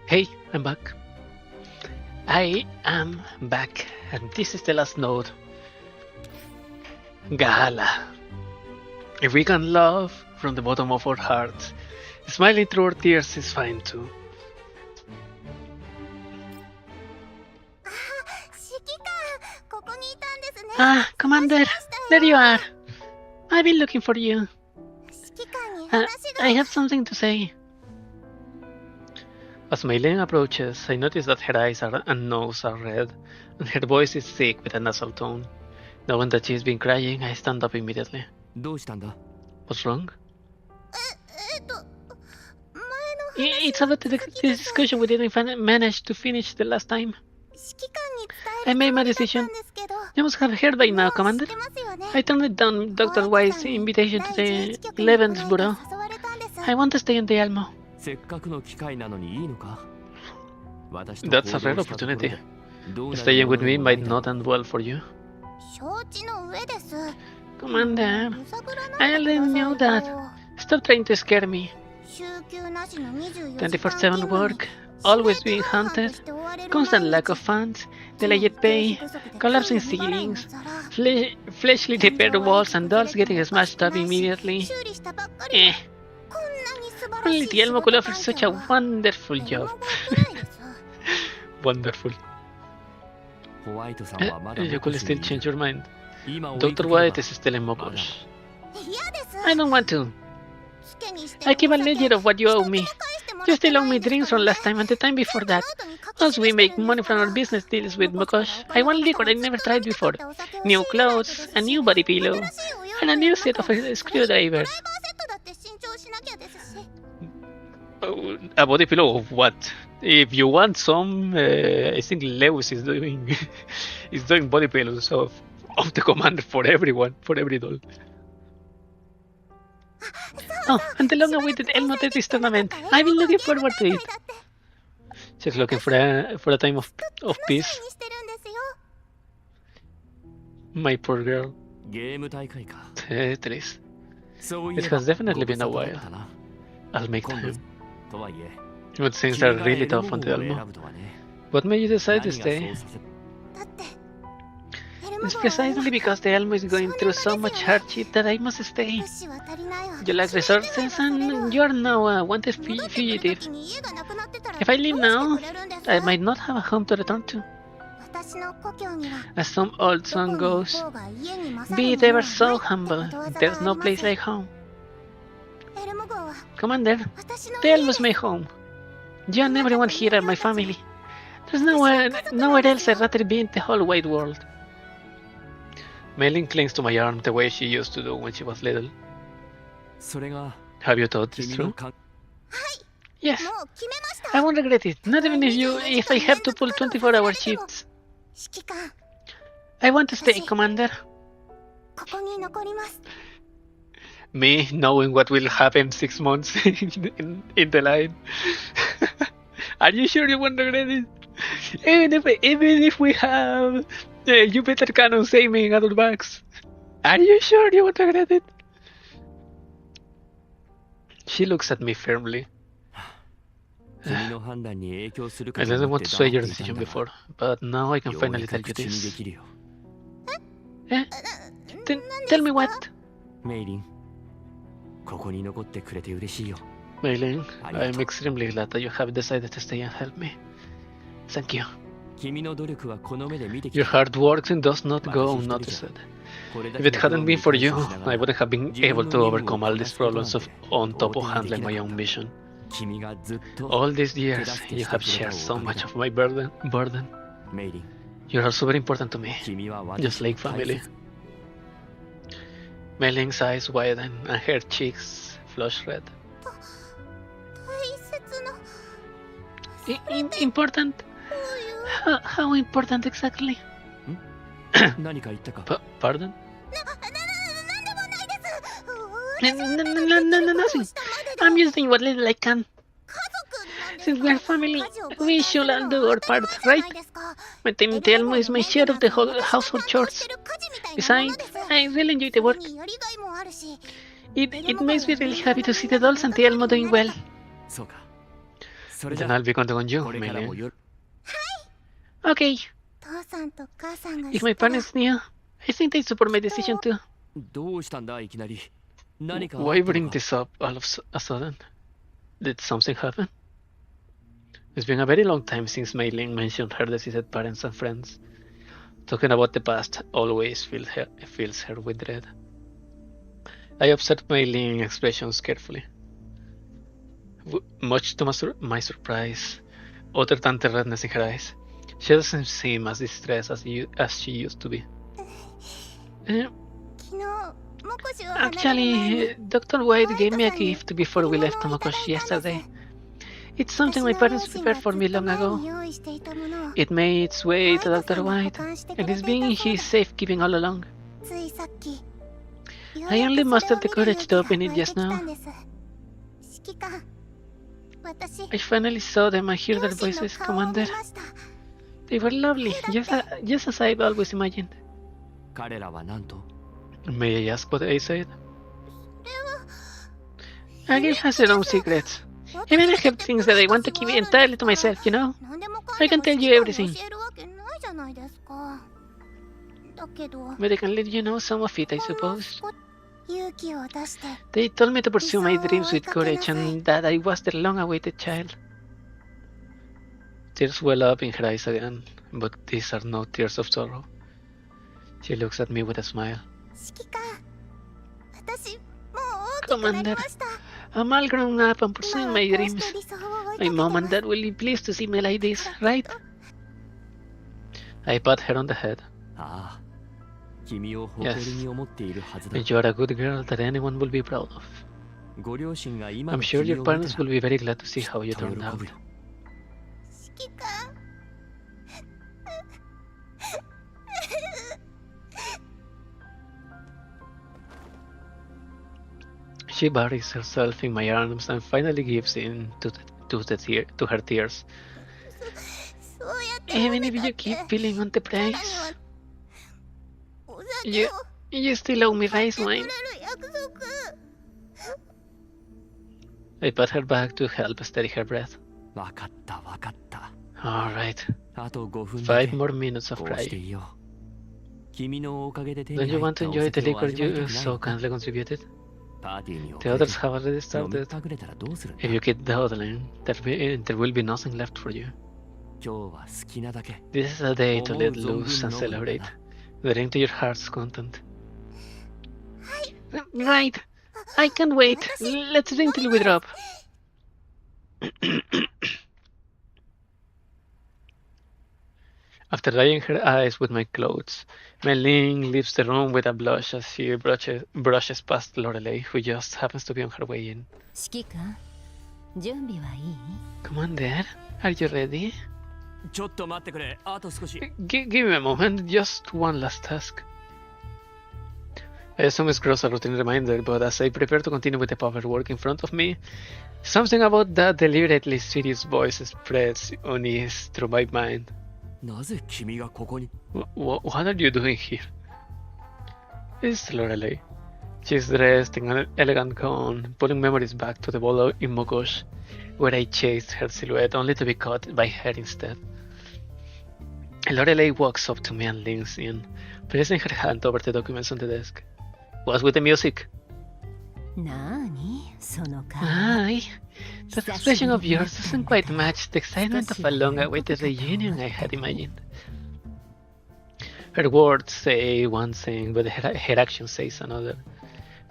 Hey, I'm back. I am back, and this is the last note. Gala. If we can love from the bottom of our hearts, smiling through our tears is fine too. Ah, Commander, there you are. I've been looking for you. I have something to say. As Mylene approaches, I notice that her eyes and nose are red, and her voice is thick with a nasal tone. Knowing that she's been crying, I stand up immediately. What's wrong? It's about the discussion we didn't manage to finish the last time. I made my decision. You must have heard by now, Commander. I turned down Dr. White's invitation to the 11th Bureau. I want to stay in the Almo. That's a rare opportunity. Staying with me might not end well for you. Commander, I already know that. Stop trying to scare me. 24/7 work, always being hunted, constant lack of funds, delayed pay, collapsing ceilings, fleshly repaired walls and dolls getting smashed up immediately. Only the Elmo could offer such a wonderful job. Wonderful. You could still change your mind. Dr. White is still in Mokosh. I don't want to. I keep a ledger of what you owe me. You still owe me drinks from last time and the time before that. Once we make money from our business deals with Mokosh, I want liquor I never tried before. New clothes, a new body pillow. and a new set of screwdrivers. セットだって新調しなきゃですし。 A body pillow of what? If you want some, I think Lewis is doing is doing body pillows of the commander for everyone, for every doll. Oh, and the long-awaited Elmo-Tetris tournament. I've been looking forward to it. She's looking for a time of peace. にしてるんですよ。 My poor girl. ゲーム大会か。 Tetris. そうい It えば has definitely ご無 been a 沙汰だ while. ったな。 I'll make 今度 time. とはいえ、 But things 君 are が really エル tough モ on 号 the を選 Elmo. ぶとはね。 What made you decide 何 to が stay? だそうさせって。It's precisely because the Elmo is going through so much hardship that I must stay. 物資は足りないわ。 You lack resources and you are now a wanted fugitive. に家がなくなってたら If I leave どうして now, くれるんです I might not have a home to return to. 私の故郷には As some old どこ song に goes, 行こうが家に勝る be も it の ever は so ないって humble, ことわざが there's no あります place like home. エルモ号は Commander, 私の the 家 Elmo で is my home. You and everyone here are my family. There's nowhere else I'd rather be in the whole wide world. Mei-Ling clings to my arm the way she used to do when she was little. それが Have you thought this 君の through? か Yes. もう決めました I won't regret it, not even if I have to pull 24-hour shifts. 指揮官 I want to stay, Commander. ここに残ります Me knowing what will happen 6 months in the line. Are you sure you won't regret it? Even if we have you better canon saving in other bags. Are you sure you won't regret it? She looks at me firmly. 君の判断に影響するか I と didn't 思っ want て to sway 黙 your っていた decision んだが before, but now I can ようや finally く tell you 口にで this. きるよ。 Tell me what? メイリン、ここに残ってくれて嬉しいよ。 Mei-Ling, I'm Arigato. extremely glad that you have decided to stay and help me. Thank you. 君の努力はこの目で見てき Your た。 hard work does not go unnoticed. これだ If け it の hadn't 苦 been 労 for に you, 感謝しなが I ら wouldn't have been able to overcome all these problems on top of handling my own mission. 君がずっと All these years, you have shared so much of my burden. メイリン、 You're also very important to me, 君は just 私 like の大 family. 切 Mei-Ling's eyes widen and her cheeks flush red. 大切な Important? こういう How important exactly? 何か言ったか Pardon? なんでもないです Nothing. I'm just doing what little I can. 家族なんです Since we're family, 家事を we should all do our part, じゃ right? ないですか Maintaining the Elmo is my share of the whole household chores. Besides, I really enjoy the work. やりがいもあるし It makes me really happy to see the dolls and the Elmo doing well. そうか。それじゃ Then I'll be counting on you, これからも Mei-Ling. よ Okay, 父さんと母さんが if my parents knew, I think they support my decision too. どうしたんだいきなり。何かあ Why ったの bring か this up all of a sudden? Did something happen? It's been a very long time since Mei-Ling mentioned her deceased parents and friends. Talking about the past always fills her with dread. I observed Mei-Ling's expressions carefully. Much to my surprise, other than the redness in her eyes, she doesn't seem as distressed as she used to be. 昨日目視を離れる前に Actually, Dr. White gave me a gift before we left Tomokoshi yesterday. It's something my parents prepared for me long ago. 用意していたものを It made its way to Dr. White, and it's been in his safekeeping all along. ついさっき I only mustered the courage to open it just now. 指揮官私 I finally saw them and heard their 両親の voices, 顔を見 Commander. ました They were lovely, just as I've always imagined. 彼らは何と May I ask what I said? A girl has her own secrets. Even I have things that I want to keep entirely to myself, you know? 何でもか I んで can も tell 指 you 揮官に everything. 教えるわけないじゃないですかだけど But I can let you know some of it, I suppose. 勇気を出して They told me to pursue my dreams with courage and that I was their long-awaited child. Tears well up in her eyes again, but these are no tears of sorrow. She looks at me with a smile. 指揮官私もう大きくなりました I'm all grown up and pursuing my 今はこう dreams. して理想を追いか My けて mom ま and す dad will be pleased to see me like this, right? I pat her on the head. ああ、君を誇りに思っているはずだ。 You're a good girl that anyone will be proud of. ご両親が今 I'm の sure 君 your を見た parents ら will be very glad to see how you きっと turned 喜 out. ぶよ。指揮官 She buries herself in my arms and finally gives in to her tears. そうやって Even 褒 if めた you って keep feeling on the 彼らに price, はお酒 you を you still owe me 買っ rice てくれ wine. る約束 I pat her back to help steady her breath. わかったわかった。 Alright, あと5分だけ 5 more minutes of こうして crying. いよう。君のおかげで手に Don't 入 you っ want to たお enjoy the 酒を liquor 味わいた you くない so のか。 kindly contributed? パーティーに遅 The れて others have already 飲み started. はぐれたらどうするんだ。 If you keep dawdling, there will be nothing left for you. 今日は好きなだけ。 This is a day to let 思う存分 loose and 飲むんだ celebrate. な。 Drink to your heart's content. Right! I can't wait! Let's drink till we drop! After drying her eyes with my clothes, Mei-Ling leaves the room with a blush as she brushes past Loreley, who just happens to be on her way in. 指揮官準備はいい Come on there, are you ready? ちょっと待ってくれ。あと少し。 Give me a moment, just one last task. I assume it's gross a routine reminder, but as I prepare to continue with the paperwork in front of me, something about that deliberately serious voice spreads unease through my mind. なぜ君がここに。 What are you doing here? It's Loreley. She's dressed in an elegant gown, pulling memories back to the ball in Mokosh, where I chased her silhouette only to be caught by her instead. Loreley walks up to me and leans in, placing her hand over the documents on the desk. What's with the music? なーにその顔 Aye, that expression of yours doesn't quite match the excitement of a long-awaited reunion I had imagined. Her words say one thing, but her actions says another.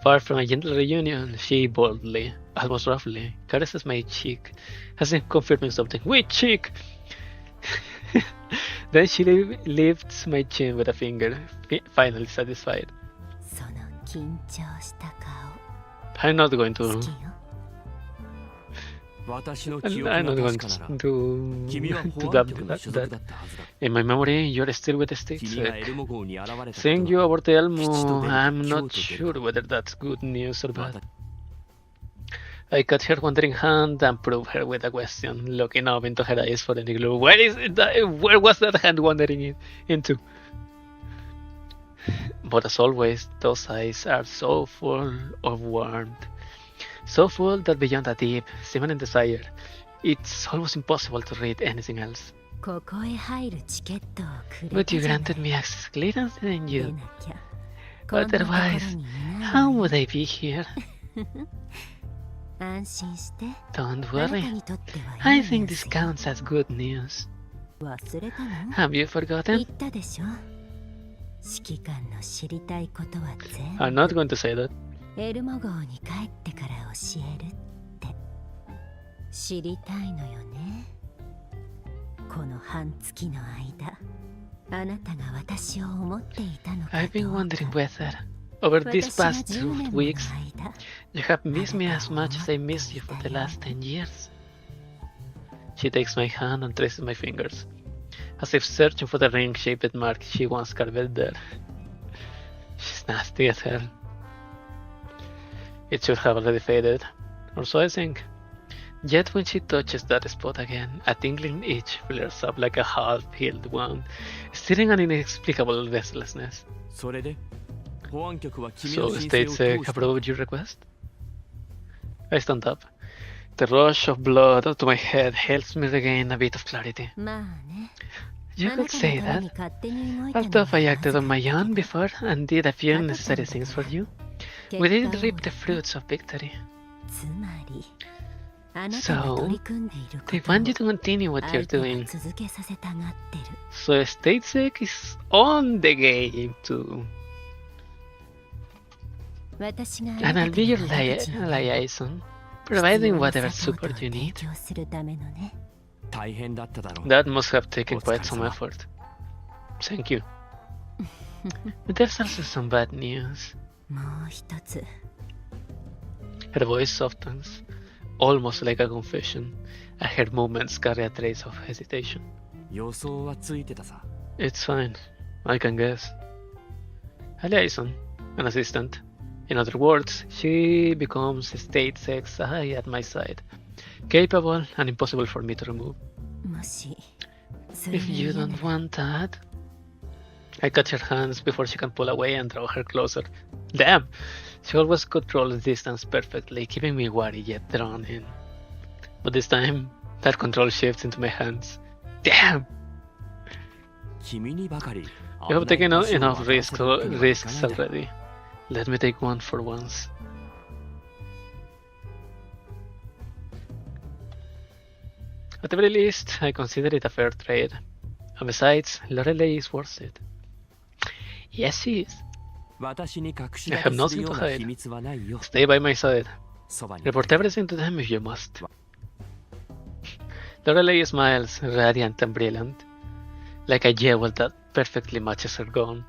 Far from a gentle reunion, she boldly, almost roughly, caresses my cheek, as if confirming something. Which cheek? Then she lifts my chin with a finger, finally satisfied. その緊張した顔 I'm not going 好 to. きよ私の記憶 I'm が not going 確かなら to 君は to 保 dub 安局の所属 that. だったはずだ。 In my memory, you're still with the state 君がエ sec. ルモ号に現れたこと Seeing you は aboard the Elmo, 吉と出る I'm 京 not と出 sure る whether that's good news or ま bad. だ I caught her wandering hand and probed her with a question, looking up into her eyes for any clue. Where was that hand wandering into? But as always, those eyes are so full of warmth. So full that beyond a deep, simmering desire, it's almost impossible to read anything else. ここへ入るチケットをくれ But た you じゃない granted me access clearance, didn't 出 you? なきゃこんなところ Otherwise, にいない how の would I be here? 安心して Don't あなた worry. にとっては I いい think ニュー this スよ counts as good news. 忘れたの Have you 言 forgotten? ったでしょ指揮官の知りたいことは I'm 全 not 部 going to say that. エルモ号に帰ってから教えるって知りたいのよねこの半月の間あなたが私を思っていたのか I've been どう wondering か whether, over these 私が past 10 2 年もの weeks, 間 you have missed me as much as I missed you for the last 10 years. She takes my hand and traces my fingers, as if searching for the ring-shaped mark she once carved there. She's nasty as hell. It should have already faded, or so I think. Yet when she touches that spot again, a tingling itch flares up like a half-healed wound, stirring an inexplicable restlessness. それで保安局は君の So 申請 state を sec 通したの approved your request? I stand up. The rush of blood to my head helps me regain a bit of clarity. まあね You あな could た say のために that. 勝手に動いたの Although は I ま acted ず on my かった own けど before and did a few necessary things for you, we 結 didn't 果 reap を the fruits of victory. つまりあなたが So, 取り組んでいるこ they とを want you to continue what 相 you're 手が doing. 続けさせたがってる So state sec is on the game too. 私があ And な I'll た be に your 悪口の liaison, 必要 providing な whatever サポート support を you 提 need. 供するためのね大変だっただろう。 That must have taken quite some お疲れ様。 effort. Thank you. But there's also some bad news. もう一つ Her voice softens, almost like a confession, and her movements carry a trace of hesitation. 予想はついてたさ。 It's fine. I can guess. A liaison, an assistant. In other words, she becomes a state sex eye at my side. Capable and impossible for me to remove. もしそれが If you 嫌な don't ら want that... I catch her hands before she can pull away and draw her closer. Damn! She always controls distance perfectly, keeping me wary yet drawn in. But this time, that control shifts into my hands. Damn! 君にばかり You have taken 危ない enough 場所を risks 渡らせるわけにはいか risks ないんだ。 already. Let me take one for once. At the very least, I consider it a fair trade. And besides, Loreley is worth it. Yes, she is. 私に隠し I 立 have てする nothing よ to うな hide. 秘密はないよ。 Stay by my side. そばに Report everything to them if you must. Loreley smiles, radiant and brilliant, like a jewel that perfectly matches her gown.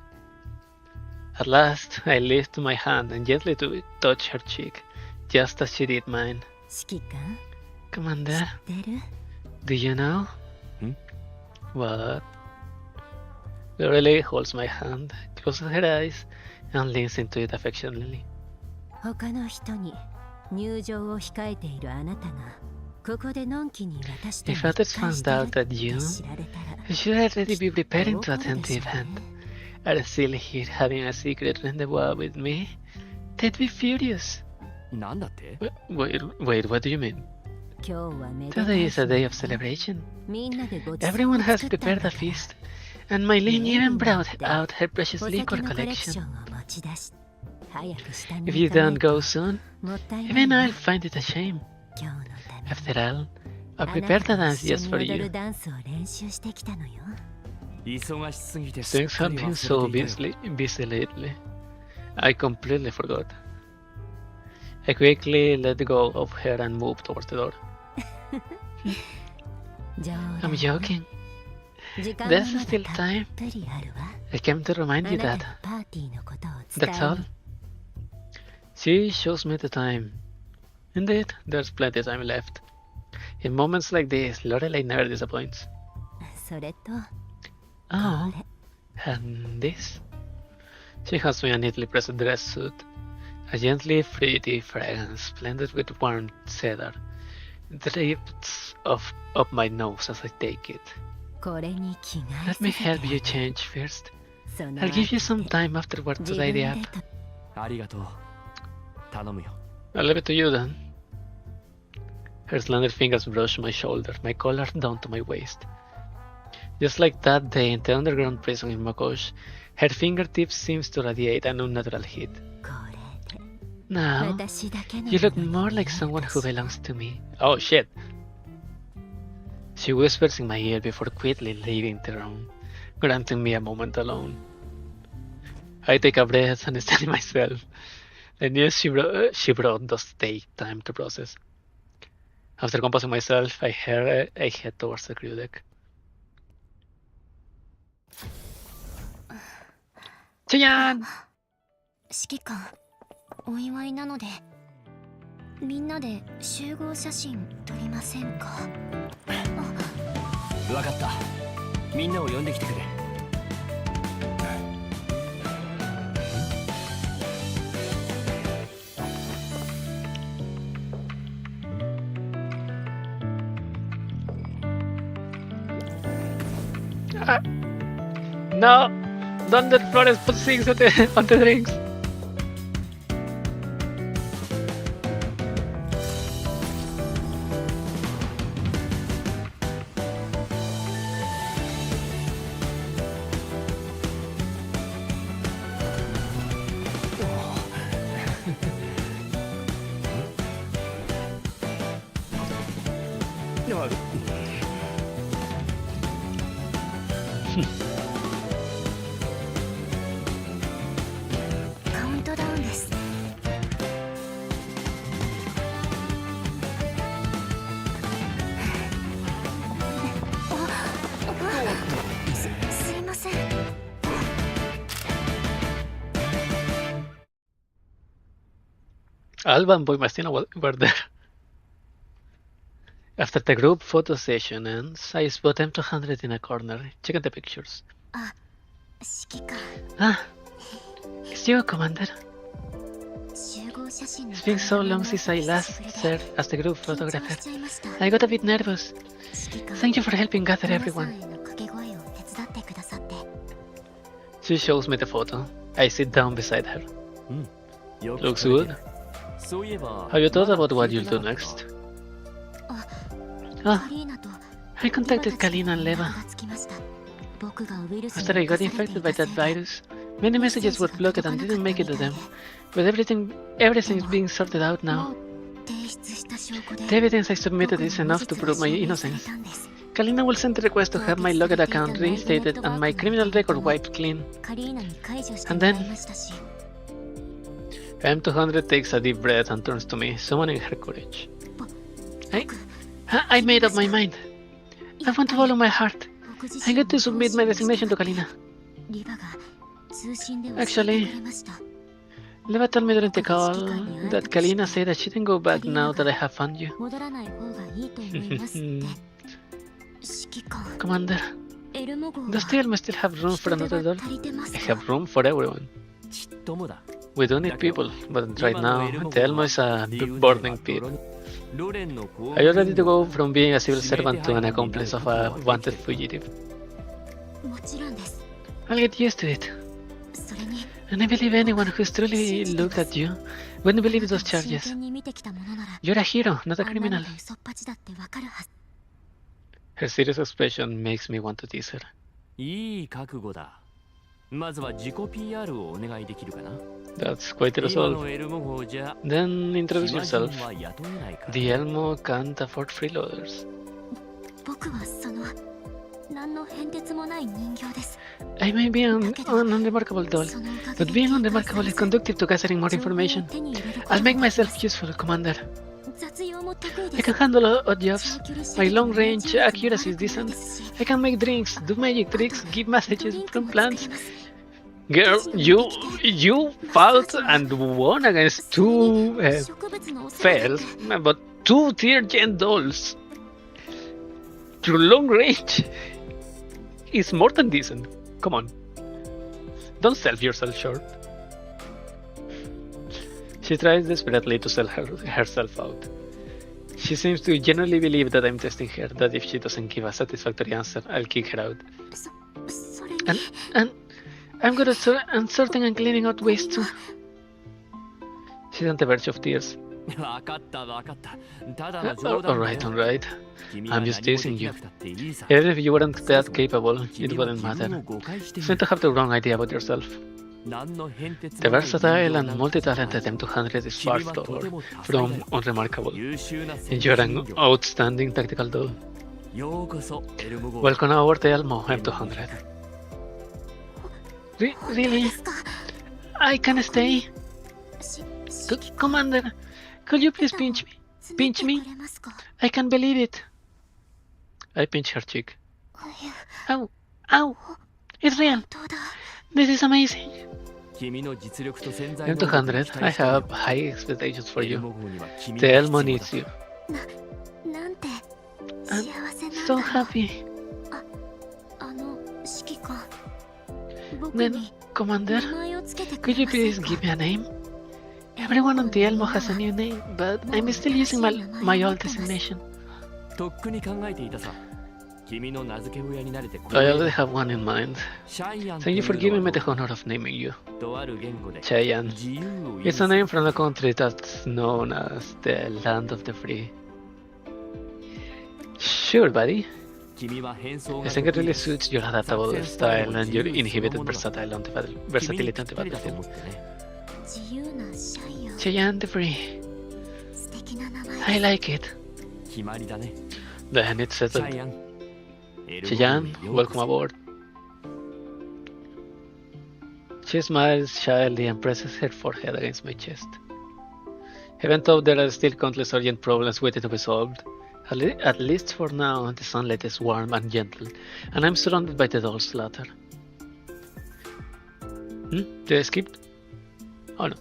At last, I lift my hand and gently touch her cheek, just as she did mine. 指揮官 Commander, 出る do you know? Hmm? What? Loreley holds my hand, closes her eyes, and leans into it affectionately. 他の人に入場を控えているあなたがここでのんきに私と If others found out that you 知られたら You should already be preparing to 怒る attend で the しょう event. ね Are still here having a secret rendezvous with me? They'd be furious. なんだって Wait, what do you mean? 今日はめでたい Today is a 日 day of celebration. みんなでごちそうを Everyone has 作ったん prepared だ a から feast, and my Lynn even brought out her お precious 酒 liquor のコレクショ collection. ンを持ち出し早く下に If you 行かない don't と go soon, もったいない even な I'll find it a shame. 今日のため After all, I あな prepared た a と dance 一緒 just に for 踊る you. ダンスを練習してきたのよ 忙しすぎてすっ Things か have り been 忘 so れていたよ busy lately. I completely forgot. I quickly let go of her and moved towards the door. 冗 I'm 談 joking. 時間は There's ま still だたっ time. ぷりあるわ I came to あ remind な you たの that. パーティーのことを伝 That's え all. に She shows me the time. Indeed, there's plenty of time left. In moments like this, Loreley never disappoints. それと Oh, これ and this? She hands me a neatly pressed dress suit. A gently fruity fragrance blended with warm cedar drips up my nose as I take it. これに着替え Let さ me せてあ help you げる change first. その I'll give you 後 some で time afterward to 自 tidy 分 up. でとありがとう頼むよ I'll leave it to you then. Her slender fingers brush my shoulder, my collar down to my waist. Just like that day in the underground prison in Makosh, her fingertips seems to radiate an unnatural heat. これで Now, 私だけの you look ものに more 見 like え someone た who し belongs to me. Oh shit! She whispers in my ear before quickly leaving the room, granting me a moment alone. I take a breath and steady myself. The news she brought does take time to process. After composing myself, I head towards the crew deck. Cheyanne! 指揮官お祝いなのでみんなで集合写真撮りませんかわかったみんなを呼んできてくれ No! Don't let Flores put things on the drinks! No. カウントダウンですすいません Alba and Boy Mastina were there. After the group photo session ends, I spot M200 in a corner, checking the pictures. 指揮官 Ah, it's you, Commander. 集合写真の It's been so long since I last served as the group 緊張 photographer. しちゃいました I got a bit nervous. 指揮官 Thank you for helping gather 皆さん everyone. への掛け声を手伝ってくださって She shows me the photo. I sit down beside her. よく Looks 撮れて good. るそういえば Have you thought about what ま you'll だ do 聞いてなかった next? カ Ah, リーナと I contacted Kalina and 連 Leva. 絡がつきました僕がウイルスに After I 侵 got されて infected い by たせ that いで virus, many messages were blocked and didn't make it to them. But everything's being sorted out も now. う提出した証拠で The evidence I submitted is enough to prove my innocence. Kalina will send a request to have my logged account reinstated and my criminal record wiped clean. カリーナに解除しても And ら then- いましたし M200 takes a deep breath and turns to me, summoning her courage. 僕 I made up my mind. I want to follow my heart. 僕自 I 身 got to submit my resignation to Kalina. リバが通信で教え Actually- てくれました Leva told me during the call that Kalina said that she didn't go back now that I have found you. 戻らない方がいいと思いますって指揮官 Commander, エルモ号は does the Elmo still have room for 人 another 手が doll? 足りてます I か have room for everyone. ちっともだ We do need people, but right now, the Elmo is a burning pit. ロレンの攻 Are you ready to go from being a civil servant to an accomplice of a wanted fugitive? もちろんです I'll get used to it. それに And I believe anyone who's truly looked at you wouldn't believe those 真 charges. 剣に見てきたものなら You're a hero, not a あんなの criminal. で嘘っぱちだってわかるはず Her serious expression makes me want to tease her. いい覚悟だまずは自己 PR をお願いできるかな That's quite a 今 resolve. のエルモ号じゃ Then introduce 暇 yourself. 人は雇えないから The Elmo can't afford freeloaders. 僕はその何の変哲もない人形です I may be an unremarkable doll, そのおかげ but で being unremarkable is conducive to gathering more 情報を information. 手に入れること I'll が make できま myself す useful, Commander. 雑用も得意 I です can handle odd jobs. 長距離射 My 撃 long も range 命中率も accuracy is 悪くない decent. ですし I can make drinks, do magic tricks, give ド messages リンク from も作れ plants. ます Girl, you fought and won against two 植物のお世話だ fairs, but two tier gen dolls. Your long range is more than decent. Come on. Don't sell yourself short. She tries desperately to sell herself out. She seems to genuinely believe that I'm testing her, that if she doesn't give a satisfactory answer, I'll kick her out. それに And I'm good at sorting and cleaning out waste too. She's on the verge of tears. わかったわかったただの冗談だよ Alright, alright. 君は I'm 何 just も teasing でき you. なくたっていいさ Even if you weren't that capable, it 君は wouldn't 自分を matter. 誤解してい You る seem to have the wrong idea about yourself. 何の変哲 The もない人 versatile 形 and なんて multi-talented M200 is 君 far はとて toward も多彩 from だよ unremarkable. 優秀な And 戦 you're 士 an 人形 outstanding tactical doll. ようこそエルモ号 Welcome aboard the Elmo M200. Really? ですか I can stay? し Commander, could you please pinch me? pinch me? くれますか I can't believe it. I pinch her cheek. いや Ow! Ow! It's real! どうだ This is amazing! 君の実力と潜在能力に M200, 期 I 待している have high expectations for エル you. モ号には君 The が Elmo 必要 needs you. なんて I'm 幸せなんだ So ろう happy. あの指揮官僕 Then, に Commander, 名前をつけてく could れ you ません please か give me a name? Everyone on the Elmo has a new name, but I'm still using my old designation. とっくに考えていたさ君の名付け親になれて I already have one in mind. シャイアン Thank you for giving me the honor of naming you. とある言語で Cheyanne. 自由を It's a name from a country that's known as the Land of the Free. Sure, buddy. 君は変装 I が think it 得意 really です suits your adaptable style and your inhibited versatility on the 君に versatility ぴ on っ the たりだと battlefield. 思ってね 自由なシャイよ Cheyanne the Free. 素敵な名前 I like it. 決まりだね Then it's シャ settled. イアンエルモ号へ Cheyanne, ようこ welcome そ aboard. She smiles shyly and presses her forehead against my chest. Even though there are still countless urgent problems waiting to be solved, at least for now, the sunlight is warm and gentle, and I'm surrounded by the doll's slaughter. Did I skip? Oh no.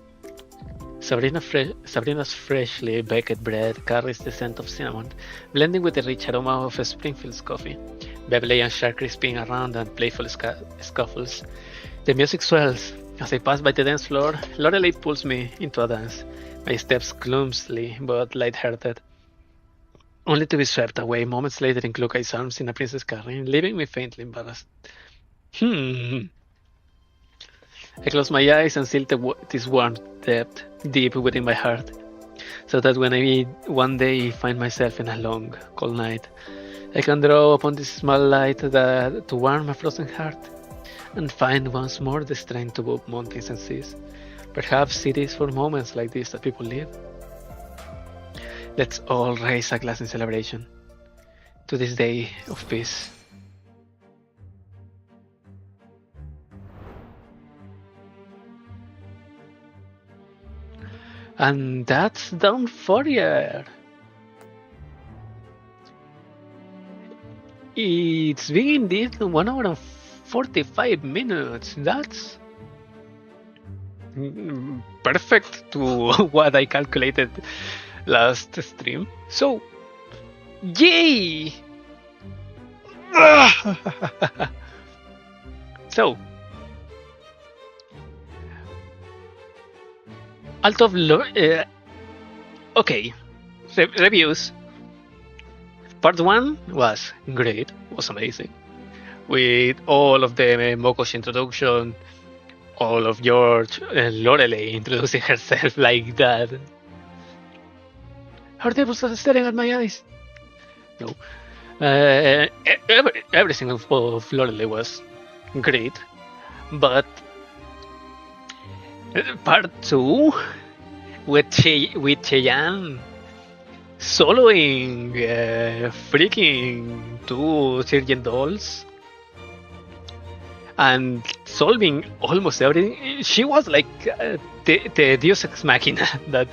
Sabrina's freshly baked bread carries the scent of cinnamon, blending with the rich aroma of Springfield's coffee. Beverly and Shark spin around and playful scuffles. The music swells. As I pass by the dance floor, Loreley pulls me into a dance, my steps clumsily but light-hearted, only to be swept away moments later in Klukai's arms in a princess carrying, leaving me faintly embarrassed. I close my eyes and feel this warm depth deep within my heart, so that when I one day find myself in a long, cold night, I can draw upon this small light to warm a frozen heart, and find once more the strength to move mountains and seas. Perhaps it is for moments like this that people live. Let's all raise a glass in celebration to this day of peace. And that's Dawnforger. It's been indeed 1 hour and 45 minutes. That's perfect to what I calculated last stream. So, yay! So, out of okay, reviews. Part 1 was great, was amazing, with all of the Moko's introduction, all of George and Loreley introducing herself like that. Her devils are staring at my eyes. No, everything of Loreley was great, but part 2 with Cheyanne soloing freaking 2 Sergeant Dolls and solving almost everything. She was like the Deus Ex Machina that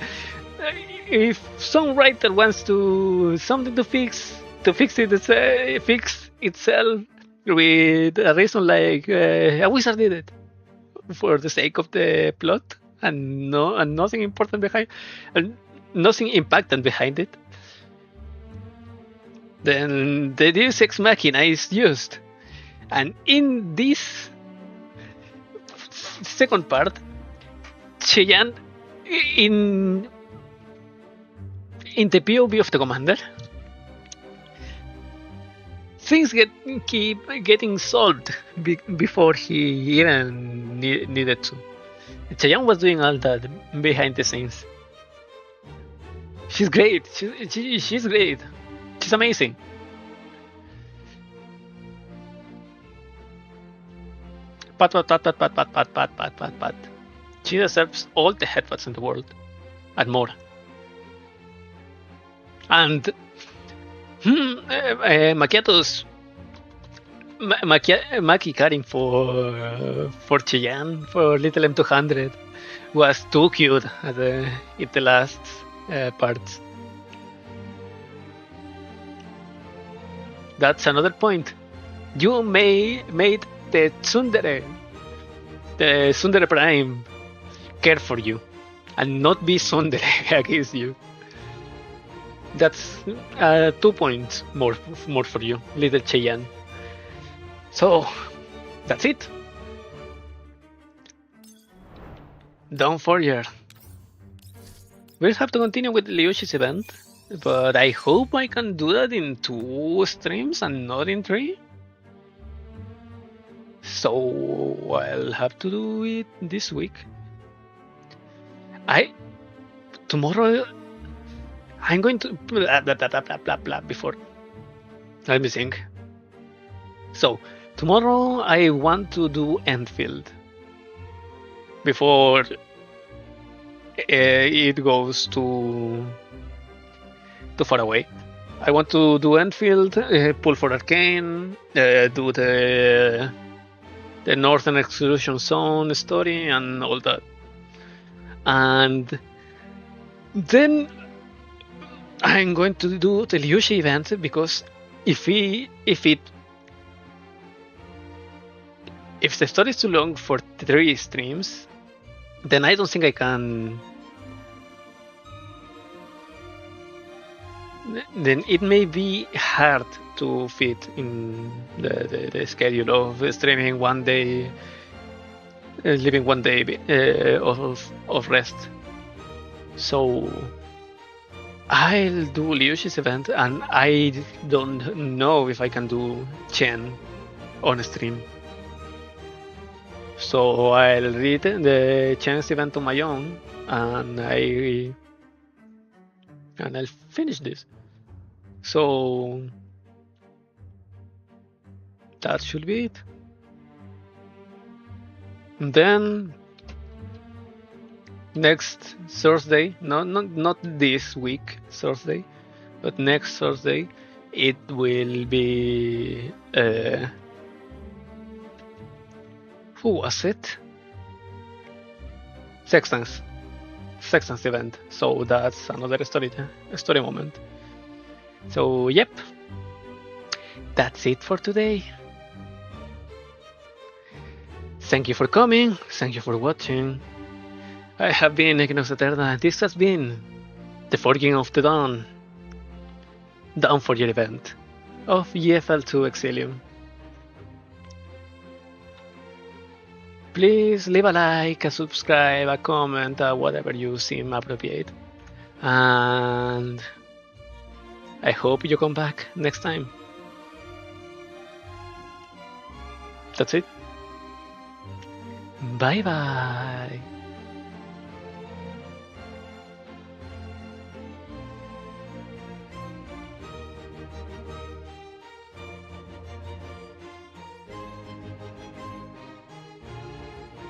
if some writer wants to something to fix it, fix itself with a reason like a wizard did it for the sake of the plot and nothing important behind and nothing impactant behind it, then the Deus Ex Machina is used. And in this second part, Cheyanne, in the POV of the commander, things keep getting solved before he even needed to. Cheyanne was doing all that behind the scenes. She's great. She's great. She's amazing. Pat. She deserves all the headbutts in the world, and more. And Maki caring for Cheyanne for little M200 was too cute in the last parts. That's another point. You made the Tsundere Prime care for you and not be Tsundere against you. That's 2 points more for you, little Cheyanne. So that's it. Dawnforger. We'll have to continue with Liushih's event, but I hope I can do that in 2 streams and not in 3. So I'll have to do it this week. Tomorrow I'm going to blah before. Let me think. So tomorrow I want to do Enfield before it goes too far away. I want to do Enfield, pull for Arcane, do the Northern Exclusion Zone story and all that, and then I'm going to do the Liushih event, because if the story is too long for 3 streams, then I don't think I can then it may be hard to fit in the schedule of streaming one day, leaving one day of rest. So I'll do Liushih's event, and I don't know if I can do Cheyanne on stream. So I'll read the Cheyanne's event on my own, and I'll finish this. So that should be it. And then next Thursday, not this week Thursday, but next Thursday, it will be who was it? Sexton's event. So that's another story moment. So yep, that's it for today. Thank you for coming. Thank you for watching. I have been Equinox Eterna. This has been the Forging of the Dawnforger event of GFL2 Exilium. Please leave a like, a subscribe, a comment, whatever you seem appropriate. And I hope you come back next time. That's it. Bye bye.